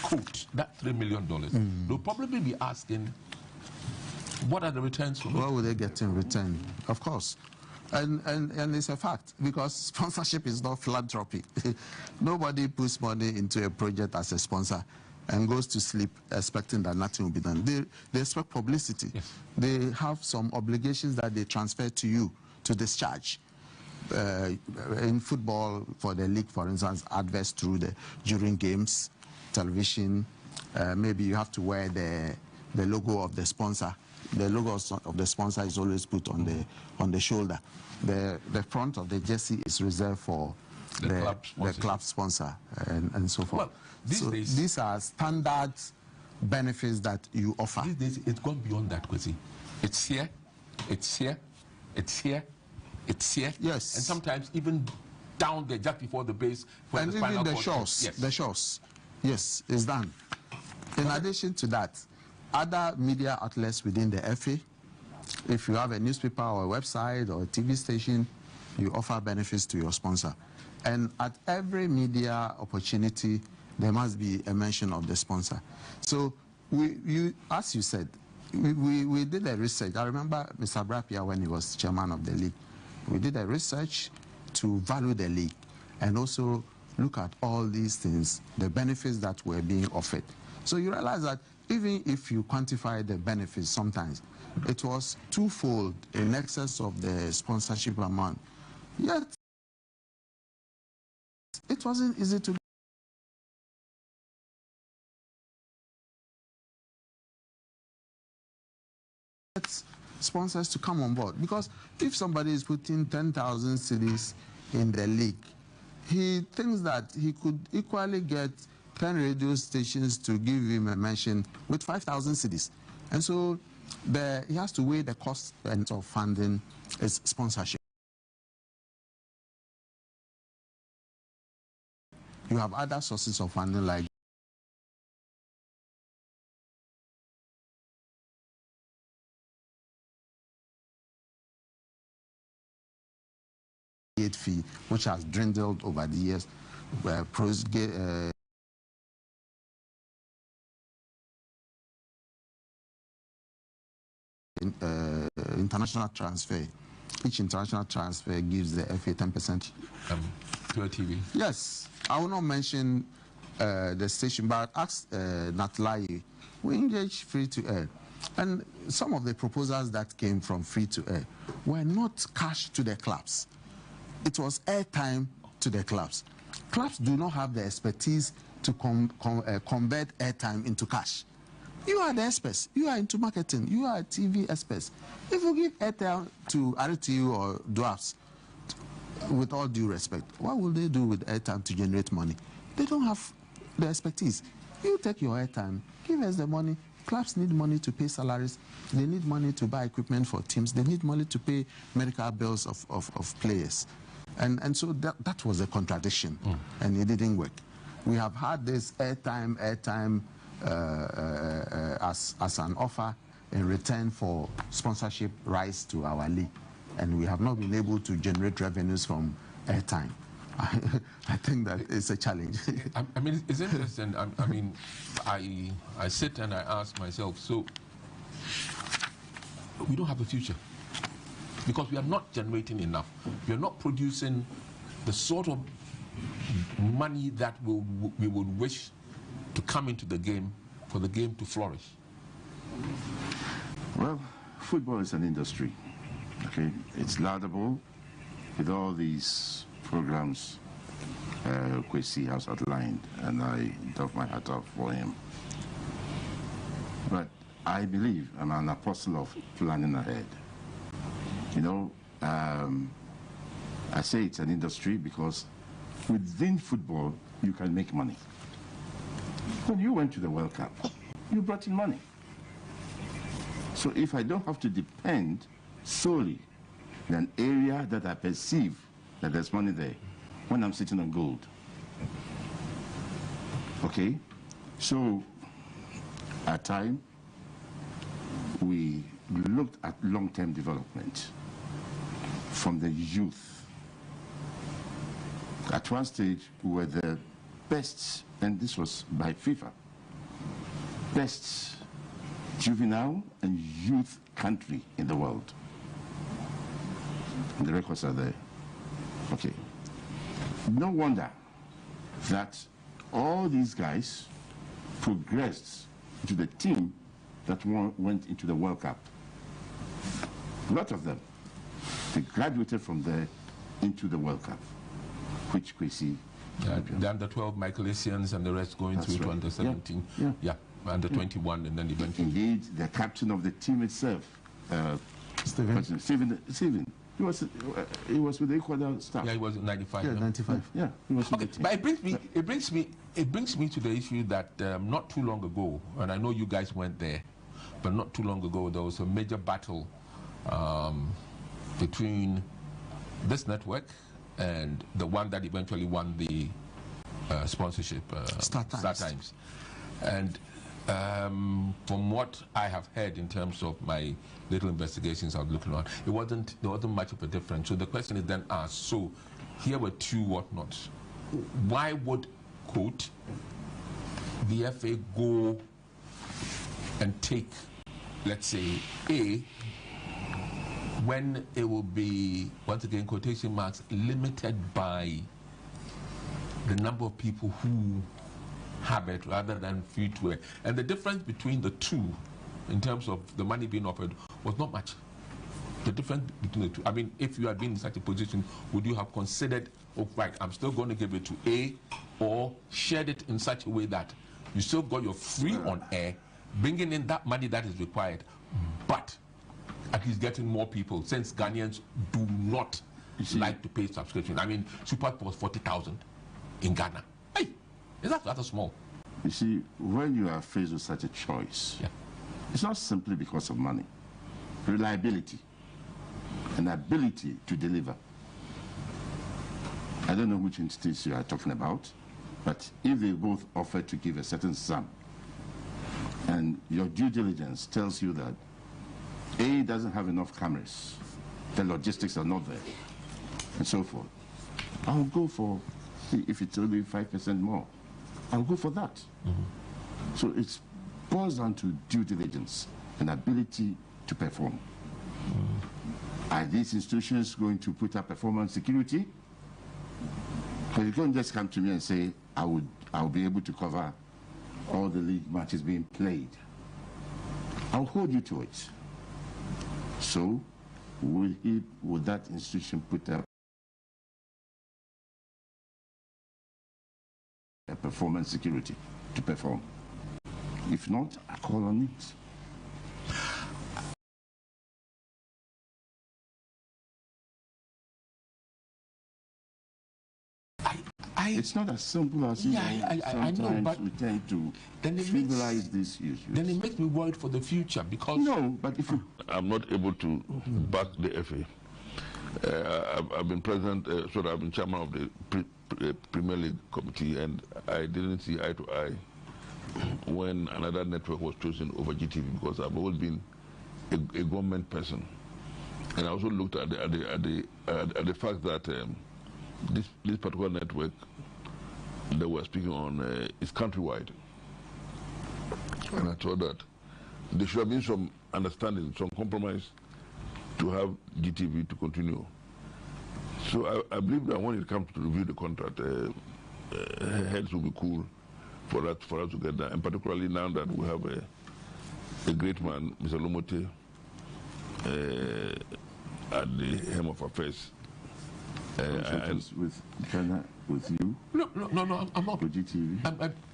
quote, that $3 million, they'll probably be asking, what are the returns from it? What will they get in return? Of course. And it's a fact, because sponsorship is not philanthropy. Nobody puts money into a project as a sponsor and goes to sleep expecting that nothing will be done. They expect publicity. Yes. They have some obligations that they transfer to you to discharge. In football, for the league, for instance, adverts during games, television, maybe you have to wear the logo of the sponsor. The logo of the sponsor is always put on the shoulder. The front of the jersey is reserved for the club sponsor and so forth. Well, these are standard benefits that you offer. These days, it's gone beyond that, Kwesi. It's here, it's here, it's here, it's here. Yes. And sometimes even down there, just before the base. And even the shores. Yes. The shores. Yes, it's done. In addition to that, other media outlets within the FA, if you have a newspaper or a website or a TV station, you offer benefits to your sponsor. And at every media opportunity, there must be a mention of the sponsor. So, as you said, we did a research. I remember Mr. Brapia, when he was chairman of the league, we did a research to value the league and also look at all these things, the benefits that were being offered. So you realize that even if you quantify the benefits sometimes, it was twofold in excess of the sponsorship amount. Yet, it wasn't easy to get sponsors to come on board. Because if somebody is putting 10,000 cedis in the league, he thinks that he could equally get 10 radio stations to give him a mention with 5,000 cedis. And so he has to weigh the cost of funding his sponsorship. You have other sources of funding like fee, which has dwindled over the years, international transfer. Each international transfer gives the FA 10%. Pure TV. Yes, I will not mention the station, but ask Natlai. We engage free to air, and some of the proposals that came from free to air were not cash to the clubs. It was airtime to the clubs. Clubs do not have the expertise to convert airtime into cash. You are the experts. You are into marketing. You are TV experts. If you give airtime to RTU or DWAPs, with all due respect, what will they do with airtime to generate money? They don't have the expertise. You take your airtime, give us the money. Clubs need money to pay salaries. They need money to buy equipment for teams. They need money to pay medical bills of players. And so that was a contradiction, and it didn't work. We have had this airtime as an offer in return for sponsorship rights to our league, and we have not been able to generate revenues from airtime. I think that it's a challenge. I mean, it's interesting. I mean, I sit and I ask myself, so we don't have a future because we are not generating enough. We are not producing the sort of money that we would wish to come into the game for the game to flourish. Well, football is an industry. Okay, it's laudable with all these programs Kwesi has outlined, and I doff my hat off for him. But I believe I'm an apostle of planning ahead. You know, I say it's an industry because within football, you can make money. When you went to the World Cup, you brought in money. So if I don't have to depend solely on an area that I perceive that there's money there, when I'm sitting on gold. Okay? So, at time, we looked at long-term development from the youth. At one stage, we were the best, and this was by FIFA, best juvenile and youth country in the world. And the records are there. Okay. No wonder that all these guys progressed to the team that went into the World Cup. A lot of them, they graduated from there into the World Cup, which Kwesi the under 12 Michael Essien and the rest going through to under 17. Yeah. Under 21 and then eventually. Indeed, the captain of the team itself, Steven. He was with the Ecuador staff. Yeah, he was in 95. Yeah, 95. Yeah, he was with okay, the team. but it brings me to the issue that not too long ago, and I know you guys went there, but not too long ago there was a major battle between this network and the one that eventually won the sponsorship, Star Times. And from what I have heard in terms of my little investigations I was looking on, there wasn't much of a difference. So the question is then asked, so here were two whatnots. Why would, quote, the FA go and take, let's say, A, when it will be, once again, quotation marks, limited by the number of people who have it rather than free to air. And the difference between the two, in terms of the money being offered, was not much. The difference between the two, I mean, if you had been in such a position, would you have considered, oh, right, I'm still going to give it to A, or shared it in such a way that you still got your free on air, bringing in that money that is required, but at least getting more people, since Ghanaians do not like to pay subscription. I mean, Super was 40,000 in Ghana. Hey, is that rather small? You see, when you are faced with such a choice, it's not simply because of money. Reliability and ability to deliver. I don't know which entities you are talking about, but if they both offer to give a certain sum, and your due diligence tells you that A doesn't have enough cameras, the logistics are not there, and so forth, I'll go for, if it's only 5% more, I'll go for that. So it boils down to due diligence and ability to perform. Are these institutions going to put up performance security? Because you can't just come to me and say, I'll be able to cover all the league matches being played. I'll hold you to it. So, would that institution put up a performance security to perform? If not, I call on it. It's not as simple as I know, but we tend to trivialize these issues. Then it makes me worried for the future because... No, but if you... I'm not able to back the FA. I've been president, I've been chairman of the Premier League committee, and I didn't see eye to eye when another network was chosen over GTV, because I've always been a government person. And I also looked at the fact that this particular network that we're speaking on is countrywide. And I thought that there should have been some understanding, some compromise to have GTV to continue. So I believe that when it comes to review the contract, heads will be cool for us to get that. And particularly now that we have a great man, Mr. Lomote, at the helm of affairs. And with Ghana, with you? No, I'm not. With GTV?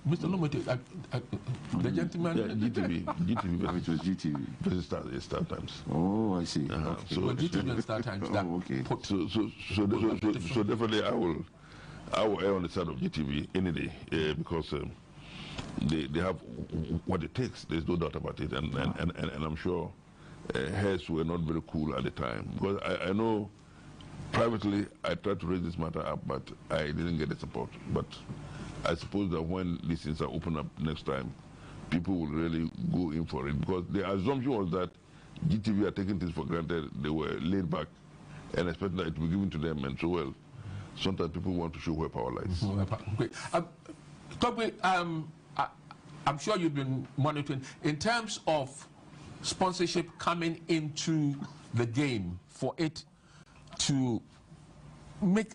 Mr. Lomote, the gentleman... Yeah, GTV. It was GTV. This is Star Times. Oh, I see. Okay. So GTV and Star Times, that okay. So definitely I will err on the side of GTV any day, because they have what it takes. There's no doubt about it. And I'm sure heads were not very cool at the time. Because I know privately I tried to raise this matter up, but I didn't get the support. But I suppose that when these things are opened up next time, people will really go in for it. Because the assumption was that GTV are taking things for granted. They were laid back and expecting that it will be given to them. And so, well, sometimes people want to show where power lies. Great. I'm sure you've been monitoring, in terms of sponsorship coming into the game for it to make,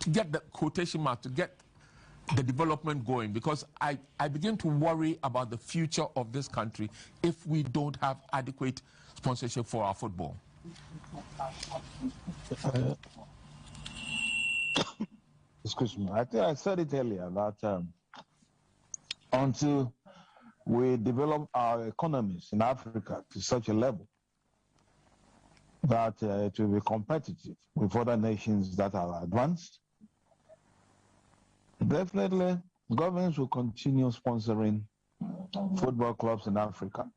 to get the quotation mark, to get the development going, because I begin to worry about the future of this country if we don't have adequate sponsorship for our football. Excuse me. I think I said it earlier that until we develop our economies in Africa to such a level that it will be competitive with other nations that are advanced, definitely governments will continue sponsoring football clubs in Africa.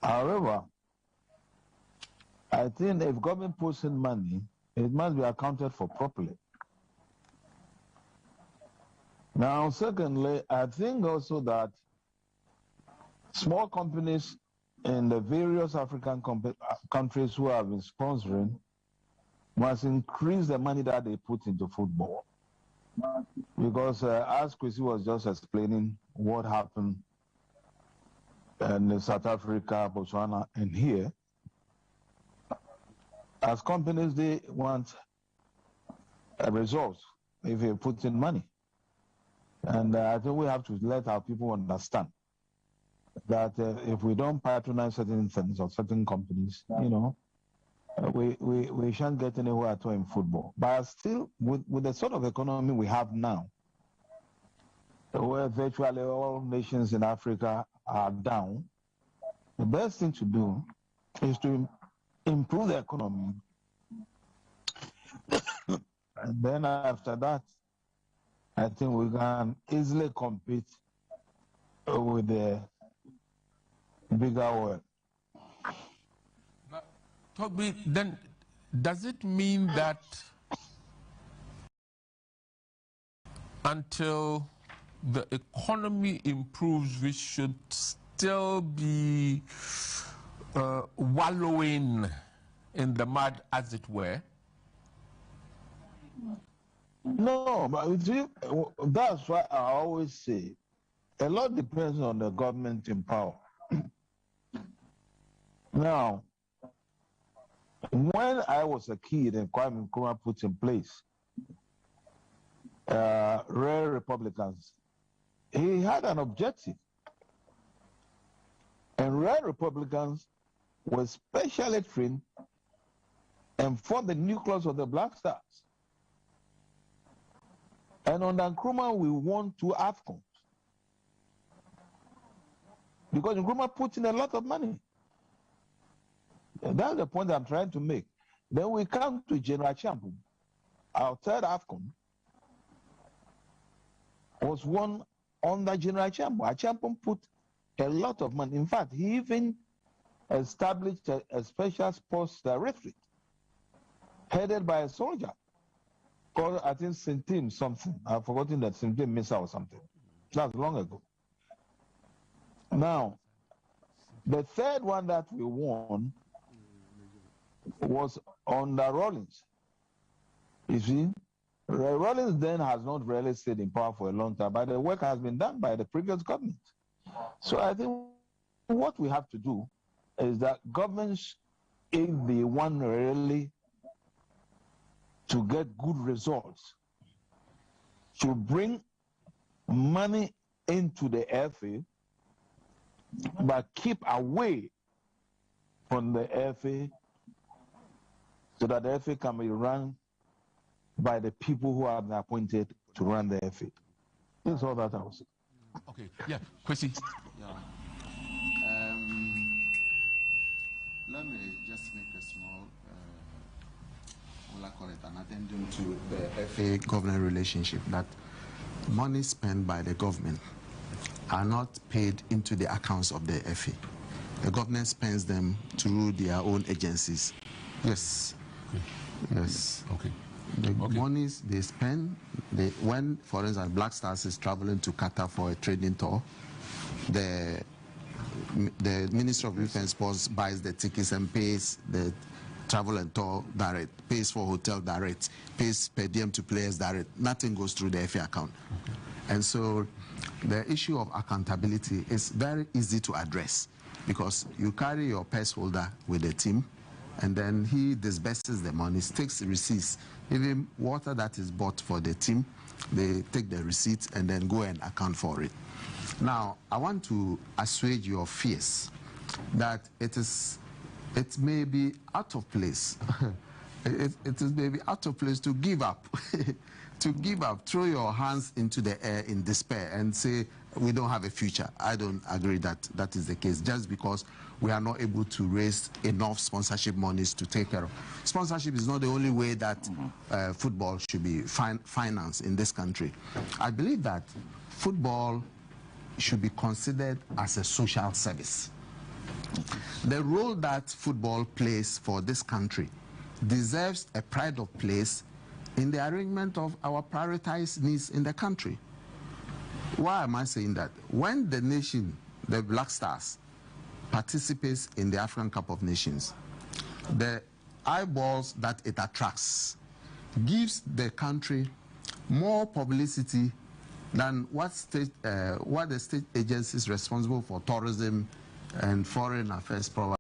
However, I think if government puts in money, it must be accounted for properly. Now, secondly, I think also that small companies in the various African countries who have been sponsoring must increase the money that they put into football. Because as Chrissy was just explaining what happened in South Africa, Botswana, and here, as companies, they want a result if you put in money. And I think we have to let our people understand that if we don't patronize certain things or certain companies, you know, we shan't get anywhere at all in football. But still, with the sort of economy we have now, where virtually all nations in Africa are down, the best thing to do is to improve the economy. And then after that, I think we can easily compete with the bigger world. Toby, then does it mean that until the economy improves, we should still be wallowing in the mud, as it were? No, but that's why I always say a lot depends on the government in power. Now, when I was a kid and Kwame Nkrumah put in place rare Republicans, he had an objective. And rare Republicans were specially trained and formed the nucleus of the Black Stars. And under Nkrumah, we won 2 AFCONs. Because Nkrumah put in a lot of money. And that's the point I'm trying to make. Then we come to General Champum. Our 3rd AFCON was won under General Champum. Champum put a lot of money. In fact, he even established a special sports directorate headed by a soldier called, I think, Sintim something. I've forgotten that, Sintim Misa or something. That's long ago. Now, the 3rd one that we won was under Rawlings. You see, Rawlings then has not really stayed in power for a long time, but the work has been done by the previous government. So I think what we have to do is that governments, if they want really to get good results, to bring money into the FA, but keep away from the FA so that the FA can be run by the people who have been appointed to run the FA. That's all that I was saying. Okay, yeah, Kwesi. Yeah. Let me just make a small, what I call it, an addendum to the FA government relationship, that money spent by the government are not paid into the accounts of the FA. The government spends them through their own agencies. Yes. Okay. Yes. Okay. The monies they spend, when, for instance, Black Stars is traveling to Qatar for a training tour, the Ministry of Youth and Sports buys the tickets and pays the travel and tour direct, pays for hotel direct, pays per diem to players direct. Nothing goes through the FA account. Okay. And so the issue of accountability is very easy to address because you carry your purse holder with the team and then he disburses the money, takes the receipts, even water that is bought for the team, they take the receipts and then go and account for it. Now, I want to assuage your fears that it may be out of place. it is maybe out of place to give up, to give up, throw your hands into the air in despair and say, we don't have a future. I don't agree that that is the case, just because we are not able to raise enough sponsorship monies to take care of. Sponsorship is not the only way that football should be financed in this country. I believe that football should be considered as a social service. The role that football plays for this country deserves a pride of place in the arrangement of our prioritized needs in the country. Why am I saying that? When the nation, the Black Stars, participates in the African Cup of Nations, the eyeballs that it attracts gives the country more publicity than what the state agencies responsible for tourism and foreign affairs probably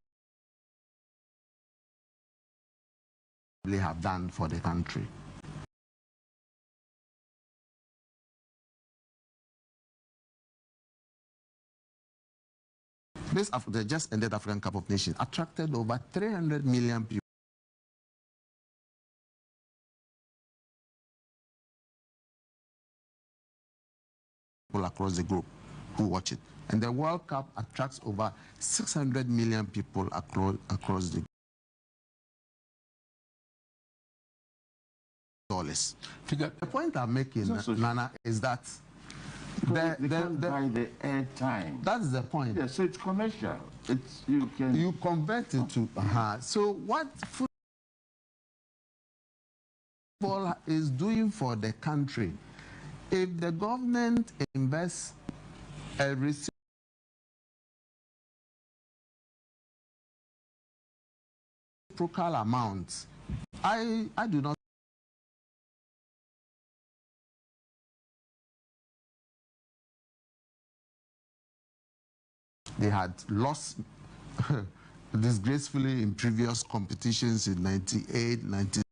have done for the country. The just ended African Cup of Nations attracted over 300 million people across the globe who watch it. And the World Cup attracts over 600 million people across the dollars. The point I'm making, Nana, is that they can't buy the airtime. That's the point. Yeah, so it's commercial. You convert it to So what football is doing for the country, if the government invests a reciprocal amount, I do not. They had lost disgracefully in previous competitions in 98, 97.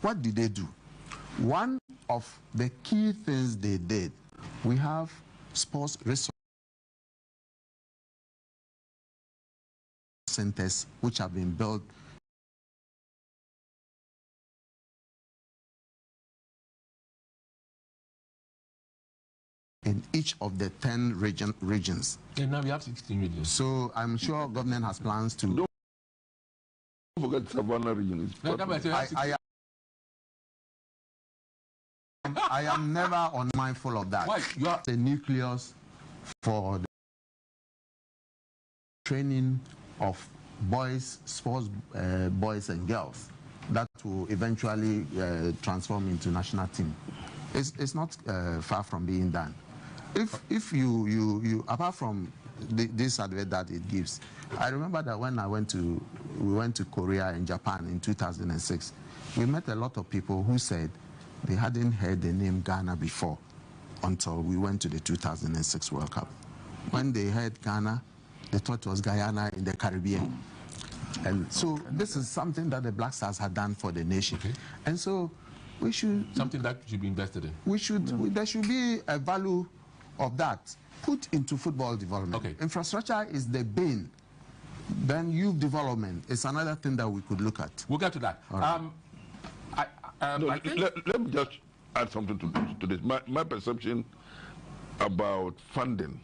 What did they do? One of the key things they did, we have sports resource centers which have been built in each of the 10 regions. And now we have 16 regions. So I'm sure government has plans to... Don't forget Savannah region. I am never unmindful of that. Why? You are the nucleus for the training of boys, sports boys and girls that will eventually transform into national team. It's not far from being done. If you apart from this advert that it gives, I remember that when we went to Korea and Japan in 2006, we met a lot of people who said they hadn't heard the name Ghana before until we went to the 2006 World Cup. When they heard Ghana, they thought it was Guyana in the Caribbean. And so this is something that the Black Stars had done for the nation. Okay. And so we should... Something that should be invested in. There should be a value of that put into football development. Okay. Infrastructure is the bane. Then youth development is another thing that we could look at. We'll get to that. Right. Let me just add something to this. My perception about funding,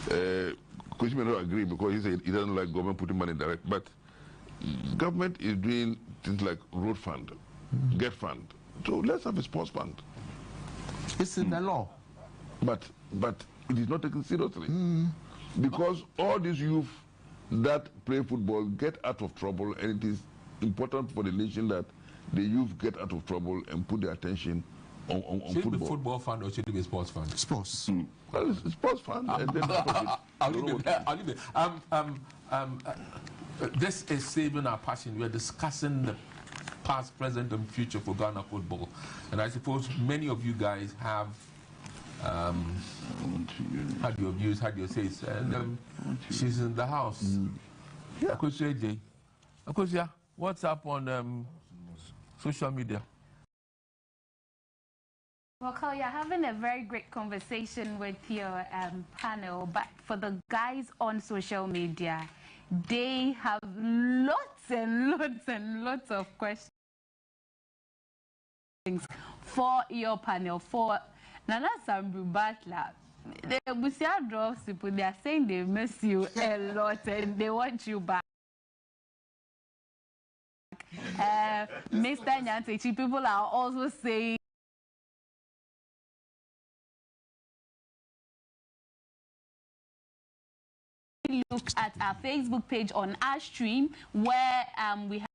Kushi may not agree because he said he doesn't like government putting money direct, but government is doing things like road fund, get fund. So let's have a sports fund. It's in the law. But it is not taken seriously. Because all these youth that play football get out of trouble, and it is important for the nation that the youth get out of trouble and put their attention on football. Should it be football fund or should it be a sports fund? Sports. Well, it's a sports fund. And then I'll leave it. This is Saving Our Passion. We're discussing the past, present, and future for Ghana football. And I suppose many of you guys have had your views, had your says, and she's in the house. Akosia, what's up on social media? Well, Carl, you're having a very great conversation with your panel, but for the guys on social media, they have lots and lots and lots of questions for your panel. For Nana Sambu Butler, the Busia drops people, they are saying they miss you a lot and they want you back. Mr. Nyantechi, people are also saying look at our Facebook page on our stream where we have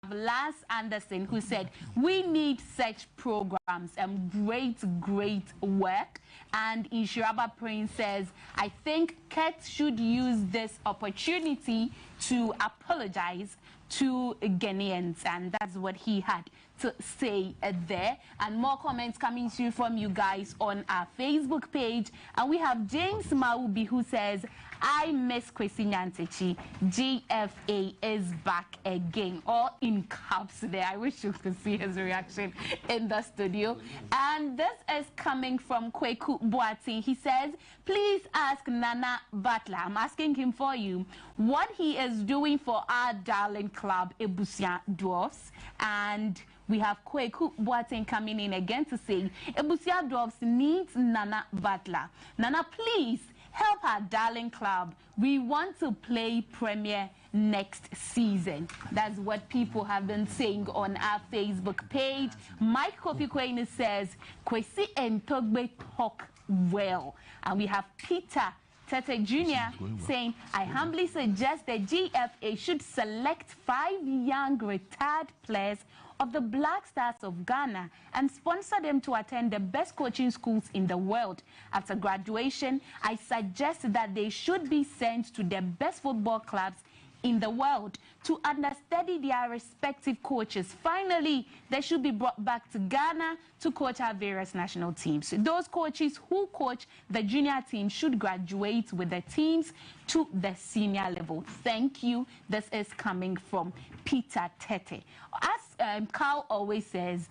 Lance Anderson, who said we need such programs and great work. And Inshiraba Prince says, I think Kurt should use this opportunity to apologize to Ghanaians, and that's what he had to say there. And more comments coming through from you guys on our Facebook page. And we have James Maubi, who says, I miss Kwesi Nyantechi. GFA is back again. All in caps there. I wish you could see his reaction in the studio. And this is coming from Kweku Boati. He says, please ask Nana Butler, I'm asking him for you, what he is doing for our darling club, Ebusia Dwarfs. And we have Kweku Boateng coming in again to say, Ebusia Dwarfs needs Nana Butler. Nana, please help our darling club. We want to play Premier next season. That's what people have been saying on our Facebook page. Mike Kofi Kwene says, Kwesi and Togbe talk well. And we have Peter Tete Jr. saying, I humbly suggest the GFA should select 5 young retired players of the Black Stars of Ghana and sponsor them to attend the best coaching schools in the world. After graduation, I suggest that they should be sent to the best football clubs in the world to understudy their respective coaches. Finally, they should be brought back to Ghana to coach our various national teams. Those coaches who coach the junior team should graduate with the teams to the senior level. Thank you. This is coming from Peter Tete. As Carl always says,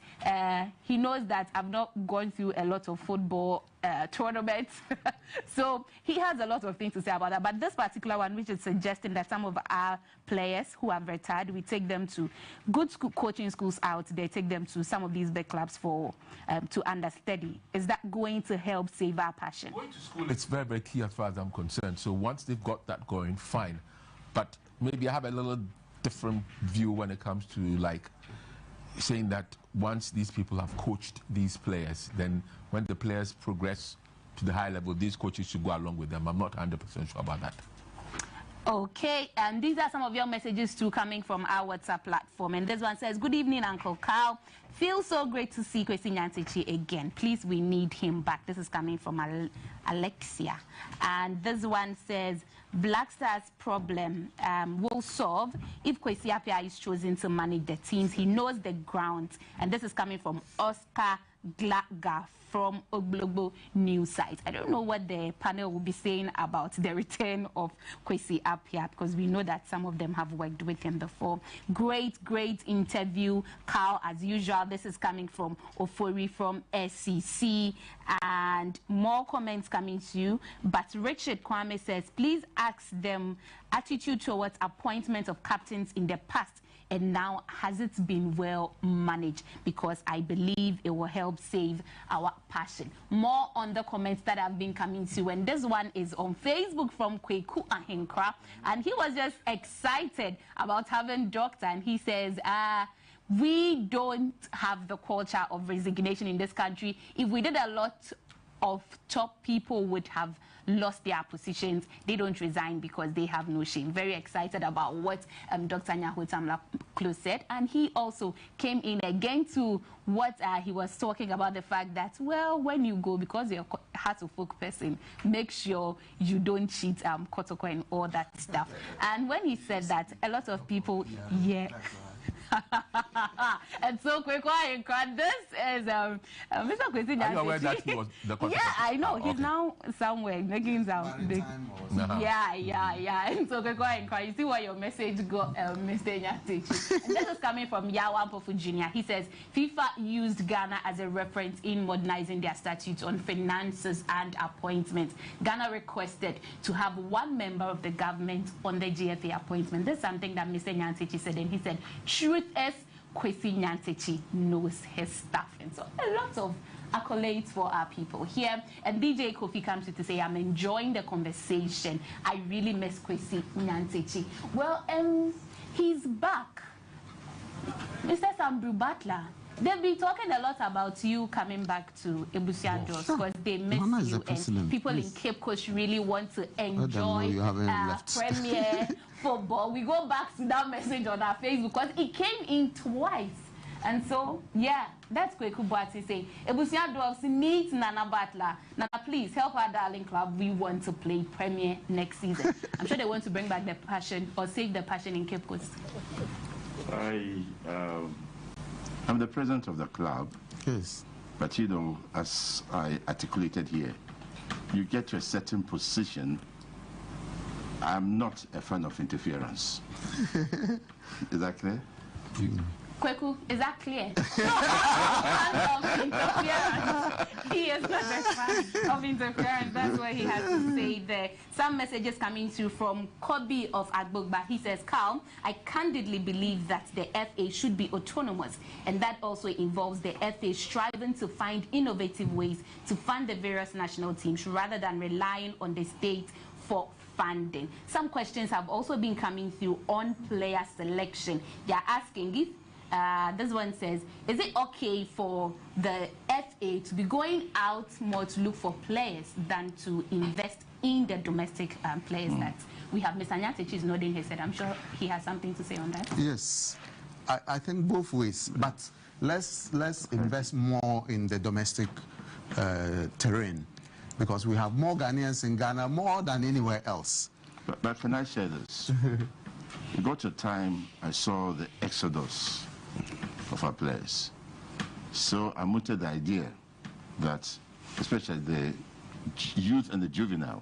he knows that I've not gone through a lot of football tournaments. So he has a lot of things to say about that. But this particular one, which is suggesting that some of our players who have retired, we take them to good coaching schools out there, take them to some of these big clubs for to understudy. Is that going to help save our passion? Going to school, it's very key as far as I'm concerned. So once they've got that going, fine. But maybe I have a little different view when it comes to like saying that once these people have coached these players, then when the players progress to the high level, these coaches should go along with them. I'm not 100% sure about that. Okay, and these are some of your messages too coming from our WhatsApp platform. And this one says, good evening, Uncle Carl. Feels so great to see Kwesi Nyantechi again. Please, we need him back. This is coming from Alexia. And this one says, Black Stars problem will solve if Kwesi Appiah is chosen to manage the teams. He knows the ground. And this is coming from Oscar Glaga from Oglogbo News site. I don't know what the panel will be saying about the return of Kwesi Appiah, because we know that some of them have worked with him before. Great interview, Carl, as usual. This is coming from Ofori from SCC, and more comments coming to you. But Richard Kwame says, please ask them attitude towards appointment of captains in the past, and now has it been well managed, because I believe it will help save our passion. More on the comments that have been coming to, and this one is on Facebook from Kweku Ahenkra, and he was just excited about having doctor, and he says, we don't have the culture of resignation in this country. If we did, a lot of top people would have lost their positions, they don't resign because they have no shame. Very excited about what Dr. Nyahotamla Close said. And he also came in again to what he was talking about, the fact that, well, when you go, because you're a heart of folk person, make sure you don't cheat Kotoko and all that stuff. And when he said that, a lot of people, yeah. And so quick, this is Mr. Kwesi. Are you aware that he was the yeah, I know. He's now somewhere making some. Yeah. And so quick, you see why your message got Mr. Nyatechi. And this is coming from Yawa Mpofu Jr. He says FIFA used Ghana as a reference in modernizing their statutes on finances and appointments. Ghana requested to have one member of the government on the GFA appointment. This is something that Mr. Nyatechi said, and he said, truth is, Kwesi Nyantechi knows his stuff. And so a lot of accolades for our people here. And DJ Kofi comes to say, I'm enjoying the conversation. I really miss Kwesi Nyantechi. Well, he's back. Mr. Sambru Butler, they've been talking a lot about you coming back to Ebusia Draws because they miss you, and people in Cape Coast really want to enjoy Premier football. We go back to that message on our Facebook because it came in twice. And so, yeah, that's Kweku Boati saying, Ebusia Draws needs Nana Butler. Nana, please help our darling club. We want to play Premier next season. I'm sure they want to bring back the passion or save the passion in Cape Coast. I'm the president of the club. Yes. But you know, as I articulated here, you get to a certain position. I'm not a fan of interference. Is that clear? Kweku, is that clear? He is not a fan of interference. That's what he has to say there. Some messages coming through from Kobe of Agbogba. He says, Carl, I candidly believe that the FA should be autonomous, and that also involves the FA striving to find innovative ways to fund the various national teams rather than relying on the state for funding. Some questions have also been coming through on player selection. They are asking if this one says, is it okay for the FA to be going out more to look for players than to invest in the domestic players that we have? Mr. Nyatechi is nodding his head. I'm sure he has something to say on that. Yes, I think both ways, but let's invest more in the domestic terrain, because we have more Ghanaians in Ghana, more than anywhere else. But can I share this? It got to a time I saw the exodus of our players. So I mooted the idea that, especially the youth and the juvenile,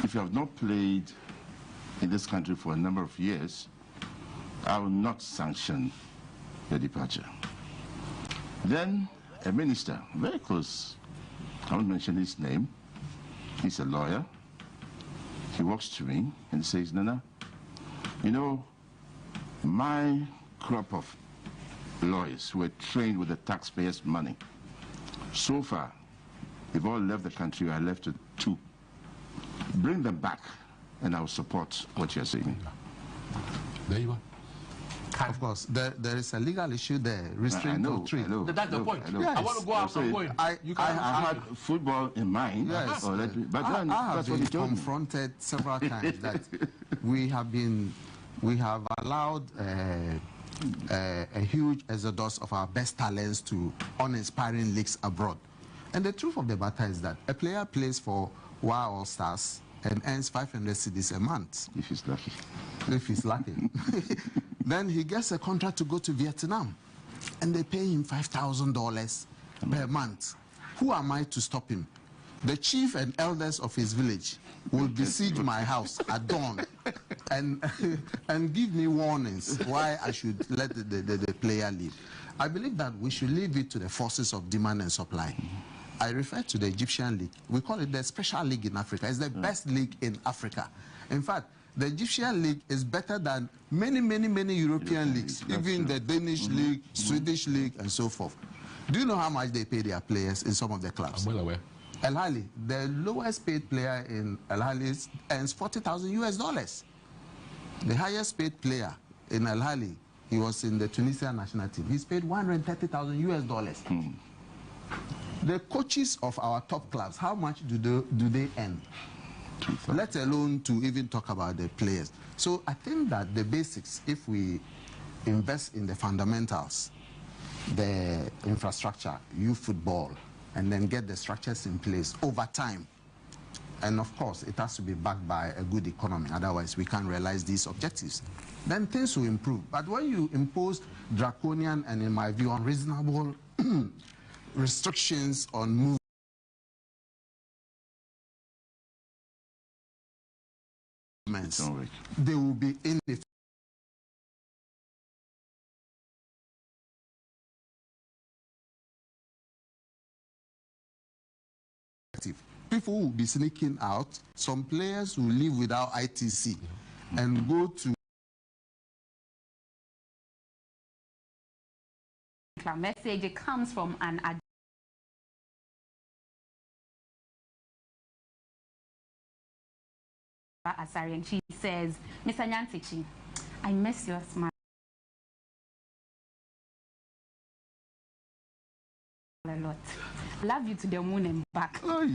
if you have not played in this country for a number of years, I will not sanction your departure. Then a minister, very close, I won't mention his name, he's a lawyer, he walks to me and says, Nana, you know, my crop of lawyers who were trained with the taxpayers' money, so far, they've all left the country. I left with 2. Bring them back, and I'll support what you're saying. There you are. Of course, there is a legal issue there, restraint of trade. That's the point. Yes. I want to go after the point. I had football in mind. Yes. But then, I that's have what he been told me. confronted several times that we have allowed a huge exodus of our best talents to uninspiring leagues abroad. And the truth of the matter is that a player plays for WA All Stars and earns 500 cedis a month. If he's lucky. If he's lucky. Then he gets a contract to go to Vietnam, and they pay him $5,000 per month. Who am I to stop him? The chief and elders of his village will besiege my house at dawn and give me warnings why I should let the player leave. I believe that we should leave it to the forces of demand and supply. I refer to the Egyptian league. We call it the special league in Africa. It's the best league in Africa. In fact, the Egyptian league is better than many European leagues, even the Danish league, Swedish league, and so forth. Do you know how much they pay their players in some of the clubs? I'm well aware. Al Ahly, the lowest paid player in Al Ahly earns $40,000 US. The highest paid player in Al Ahly, he was in the Tunisian national team. He's paid $130,000 US. The coaches of our top clubs, how much do they earn? Let alone to even talk about the players. So I think that the basics, if we invest in the fundamentals, the infrastructure, youth football, and then get the structures in place over time, and of course it has to be backed by a good economy, otherwise we can't realize these objectives, then things will improve. But when you impose draconian and, in my view, unreasonable restrictions on movements, they will be ineffective. People will be sneaking out. Some players will leave without ITC and go to message. It comes from an Asari, and she says, Mr. Nyantichi, I miss your smile a lot. Love you to the moon and back. One.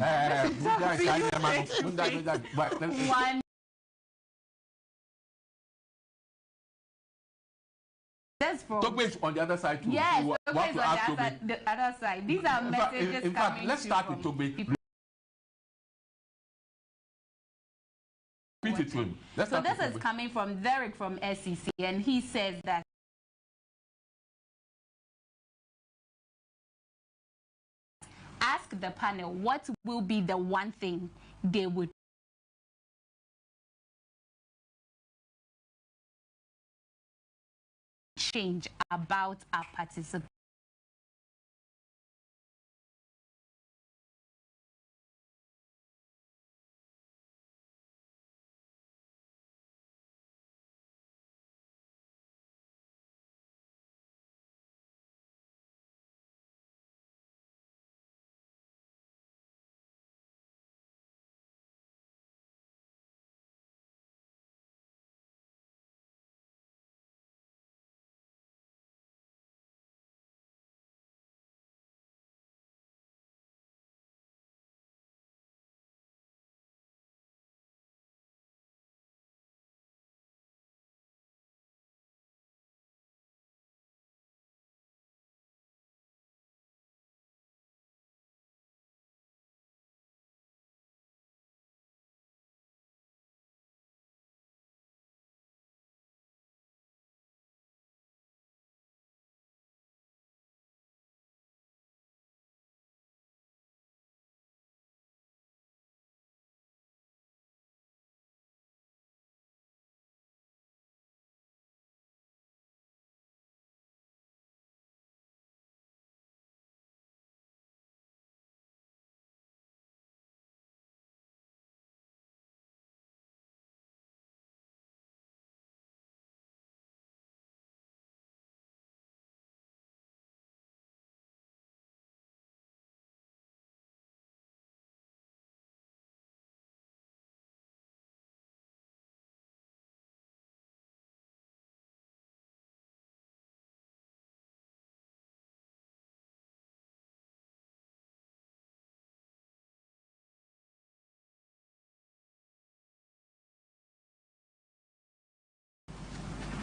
That's from Togbe on the other side too. Yes, Togbe is on the other side. These are messages in fact, let's start with Togbe. Repeat it to him. So this is coming from Derek from SEC, and he says that ask the panel what will be the one thing they would change about our participation.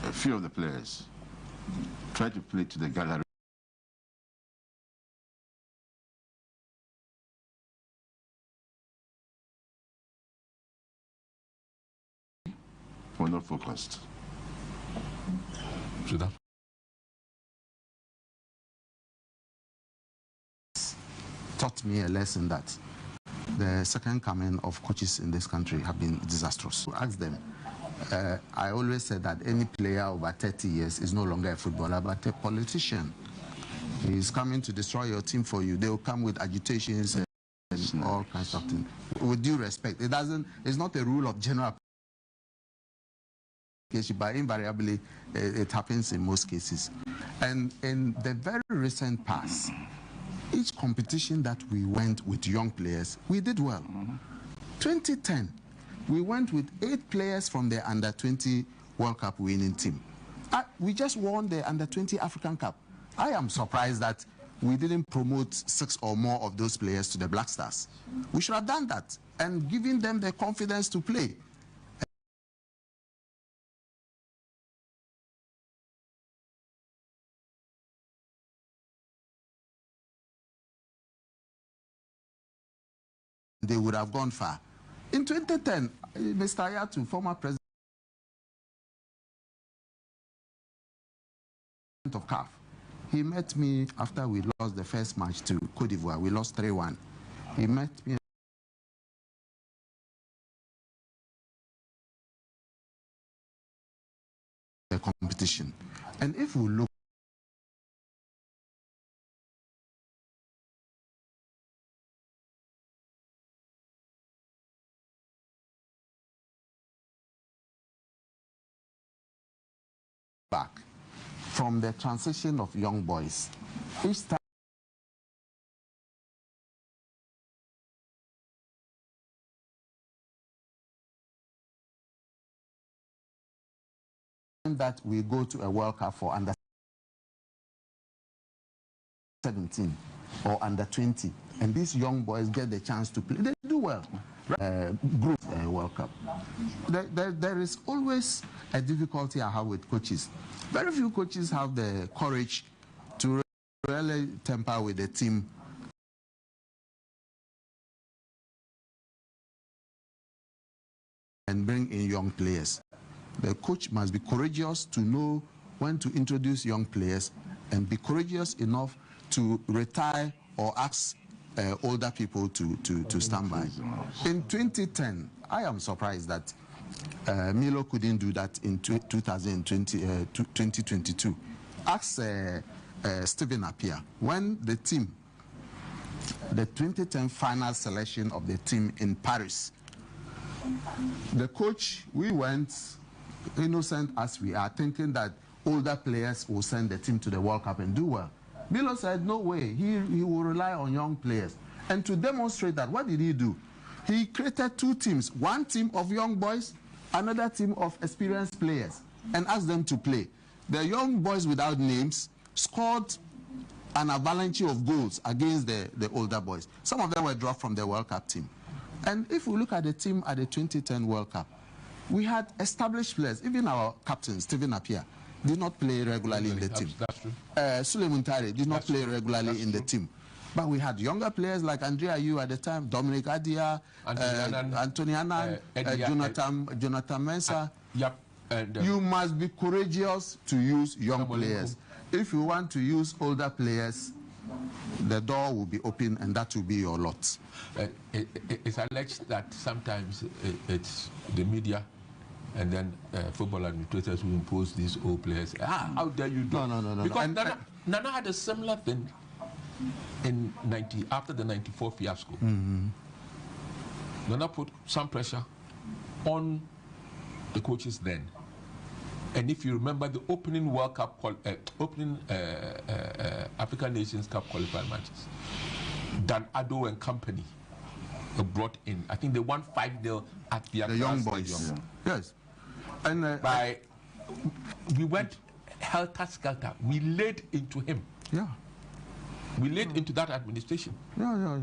A few of the players try to play to the gallery. Were not focused. Should have. Taught me a lesson that the second coming of coaches in this country have been disastrous. Ask them. I always said that any player over 30 years is no longer a footballer, but a politician. He's coming to destroy your team for you. They will come with agitations and all kinds of things. With due respect, it's not a rule of general application, but invariably it happens in most cases. And in the very recent past, each competition that we went with young players, we did well. 2010, we went with 8 players from the Under-20 World Cup winning team. We just won the Under-20 African Cup. I am surprised that we didn't promote 6 or more of those players to the Black Stars. We should have done that and given them the confidence to play. They would have gone far. In 2010, Mr. Ayatu, former president of CAF, he met me after we lost the first match to Cote d'Ivoire. We lost 3-1. He met me the competition. And if we look back from the transition of young boys, each time that we go to a World Cup for under 17 or under 20, and these young boys get the chance to play, they do well. Group World Cup. There is always a difficulty I have with coaches. Very few coaches have the courage to really temper with the team and bring in young players. The coach must be courageous to know when to introduce young players and be courageous enough to retire or ask older people to stand by. In 2010, I am surprised that Milo couldn't do that in 2022. Ask Stephen Appiah, when the 2010 final selection of the team in Paris, the coach, we went innocent as we are, thinking that older players will send the team to the World Cup and do well. Milo said, no way, he will rely on young players. And to demonstrate that, what did he do? He created 2 teams, one team of young boys, another team of experienced players, and asked them to play. The young boys without names scored an avalanche of goals against the older boys. Some of them were dropped from the World Cup team. And if we look at the team at the 2010 World Cup, we had established players. Even our captain, Stephen Appiah, did not play regularly in the team. That's true. Suleiman Tare did not play regularly in the team. But we had younger players like Andrea Ayew at the time, Dominic Adia, Anthony Annan, Jonathan Mensah. You must be courageous to use young players. If you want to use older players, the door will be open and that will be your lot. It's alleged that sometimes it's the media and then football administrators who impose these old players. How dare you do? No. Because Nana had a similar thing in after the 94 fiasco. Nana put some pressure on the coaches then. And if you remember the opening World Cup, African Nations Cup qualified matches, Dan Addo and company were brought in. I think they won 5-0 at the young boys. Yes. And we went helter-skelter. We laid into him. Yeah. We laid into that administration. Yeah.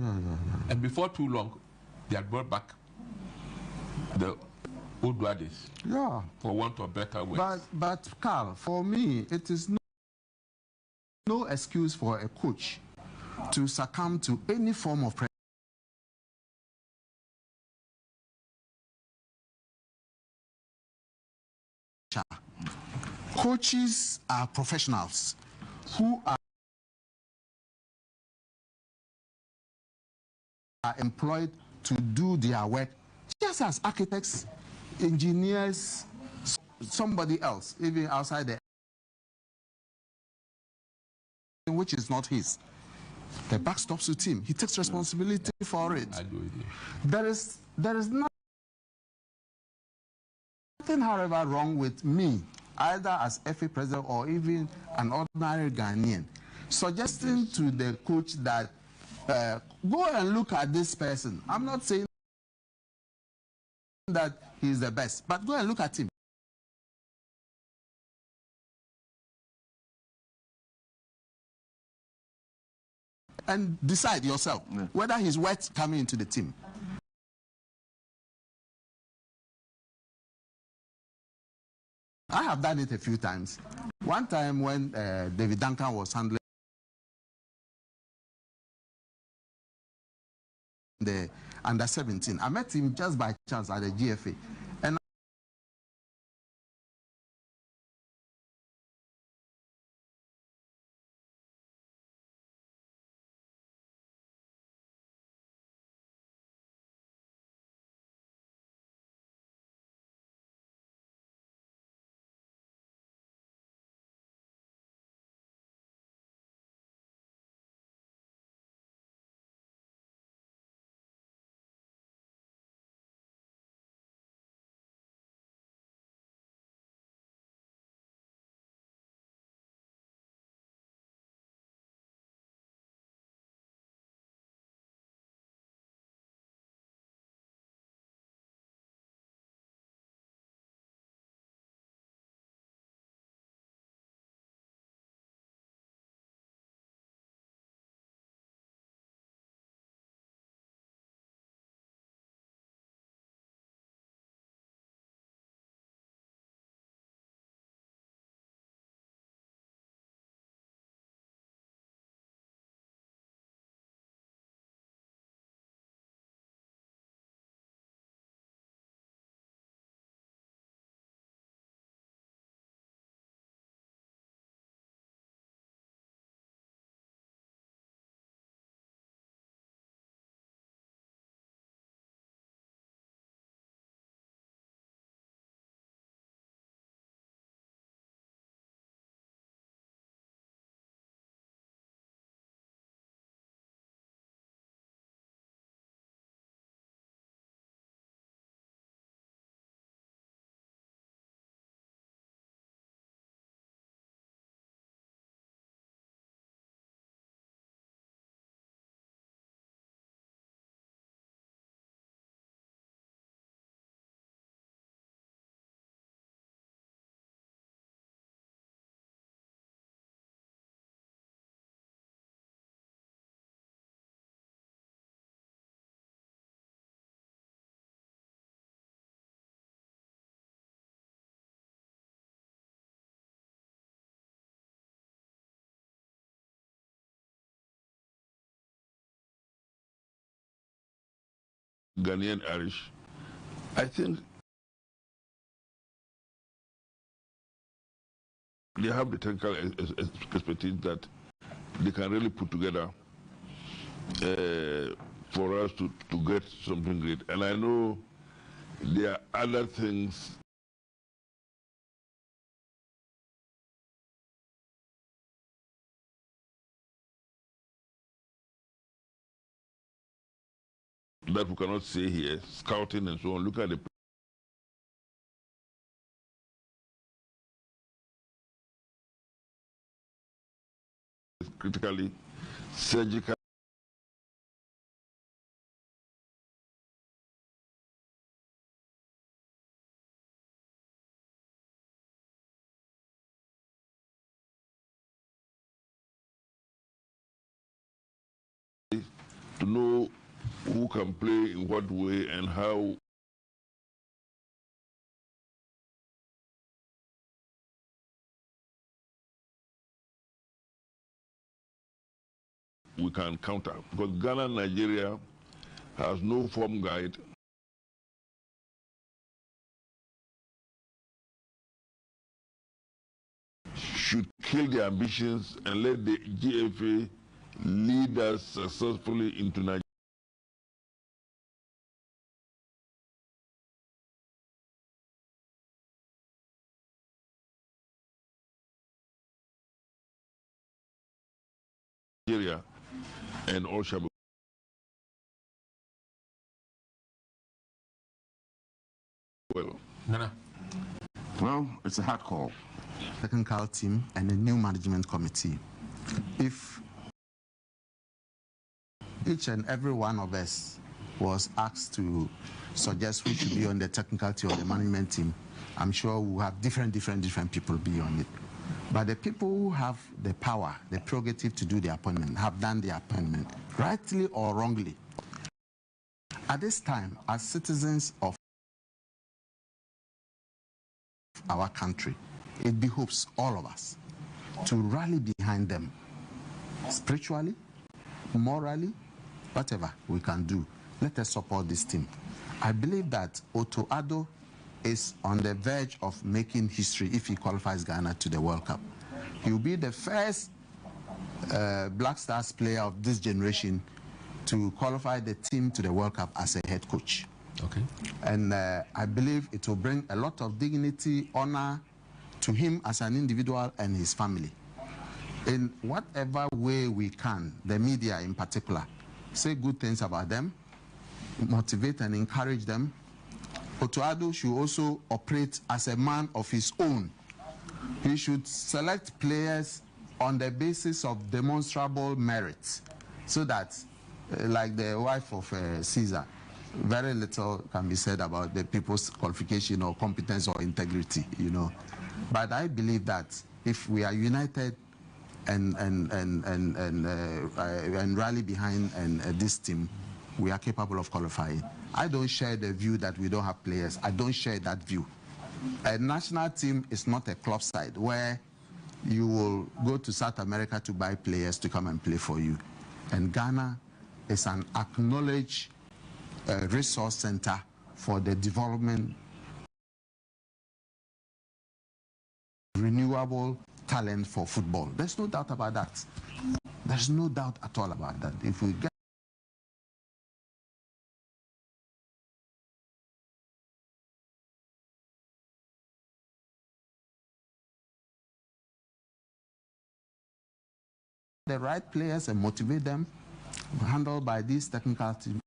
And before too long, they had brought back the old days. Yeah. For want of better words. But Carl, for me, it is no excuse for a coach to succumb to any form of pressure. Coaches are professionals who are employed to do their work just as architects, engineers, somebody else, even outside the which is not his. The buck stops with him. He takes responsibility for it. I do it. There is nothing, however, wrong with me, either as FA president or even an ordinary Ghanaian, suggesting to the coach that go and look at this person. I'm not saying that he's the best, but go and look at him. and decide yourself whether he's worth coming into the team. I have done it a few times. One time when David Duncan was handling the under 17, I met him just by chance at the GFA. And Ghanaian Irish, I think they have the technical expertise that they can really put together for us to get something great. And I know there are other things that we cannot say here, scouting and so on. Look at the critically surgical to know who can play in what way and how we can counter. Because Ghana, Nigeria has no form guide. Should kill their ambitions and let the GFA lead us successfully into Nigeria. And all shall be well. Nana. Well, it's a hard call. Technical team and a new management committee. If each and every one of us was asked to suggest who should be on the technical team or the management team, I'm sure we'll have different people be on it. But the people who have the power, the prerogative to do the appointment, have done the appointment, rightly or wrongly. At this time, as citizens of our country, it behooves all of us to rally behind them, spiritually, morally, whatever we can do. Let us support this team. I believe that Otto Addo is on the verge of making history if he qualifies Ghana to the World Cup. He will be the first Black Stars player of this generation to qualify the team to the World Cup as a head coach. Okay. And I believe it will bring a lot of dignity, honor to him as an individual and his family. In whatever way we can, the media in particular, say good things about them, motivate and encourage them. Otto Addo should also operate as a man of his own. He should select players on the basis of demonstrable merit, so that, like the wife of Caesar, very little can be said about the people's qualification or competence or integrity, you know. But I believe that if we are united and rally behind this team, we are capable of qualifying. I don't share the view that we don't have players. I don't share that view. A national team is not a club side where you will go to South America to buy players to come and play for you. And Ghana is an acknowledged resource center for the development renewable talent for football. There's no doubt about that. There's no doubt at all about that. If we get the right players and motivate them, handled by this technical team,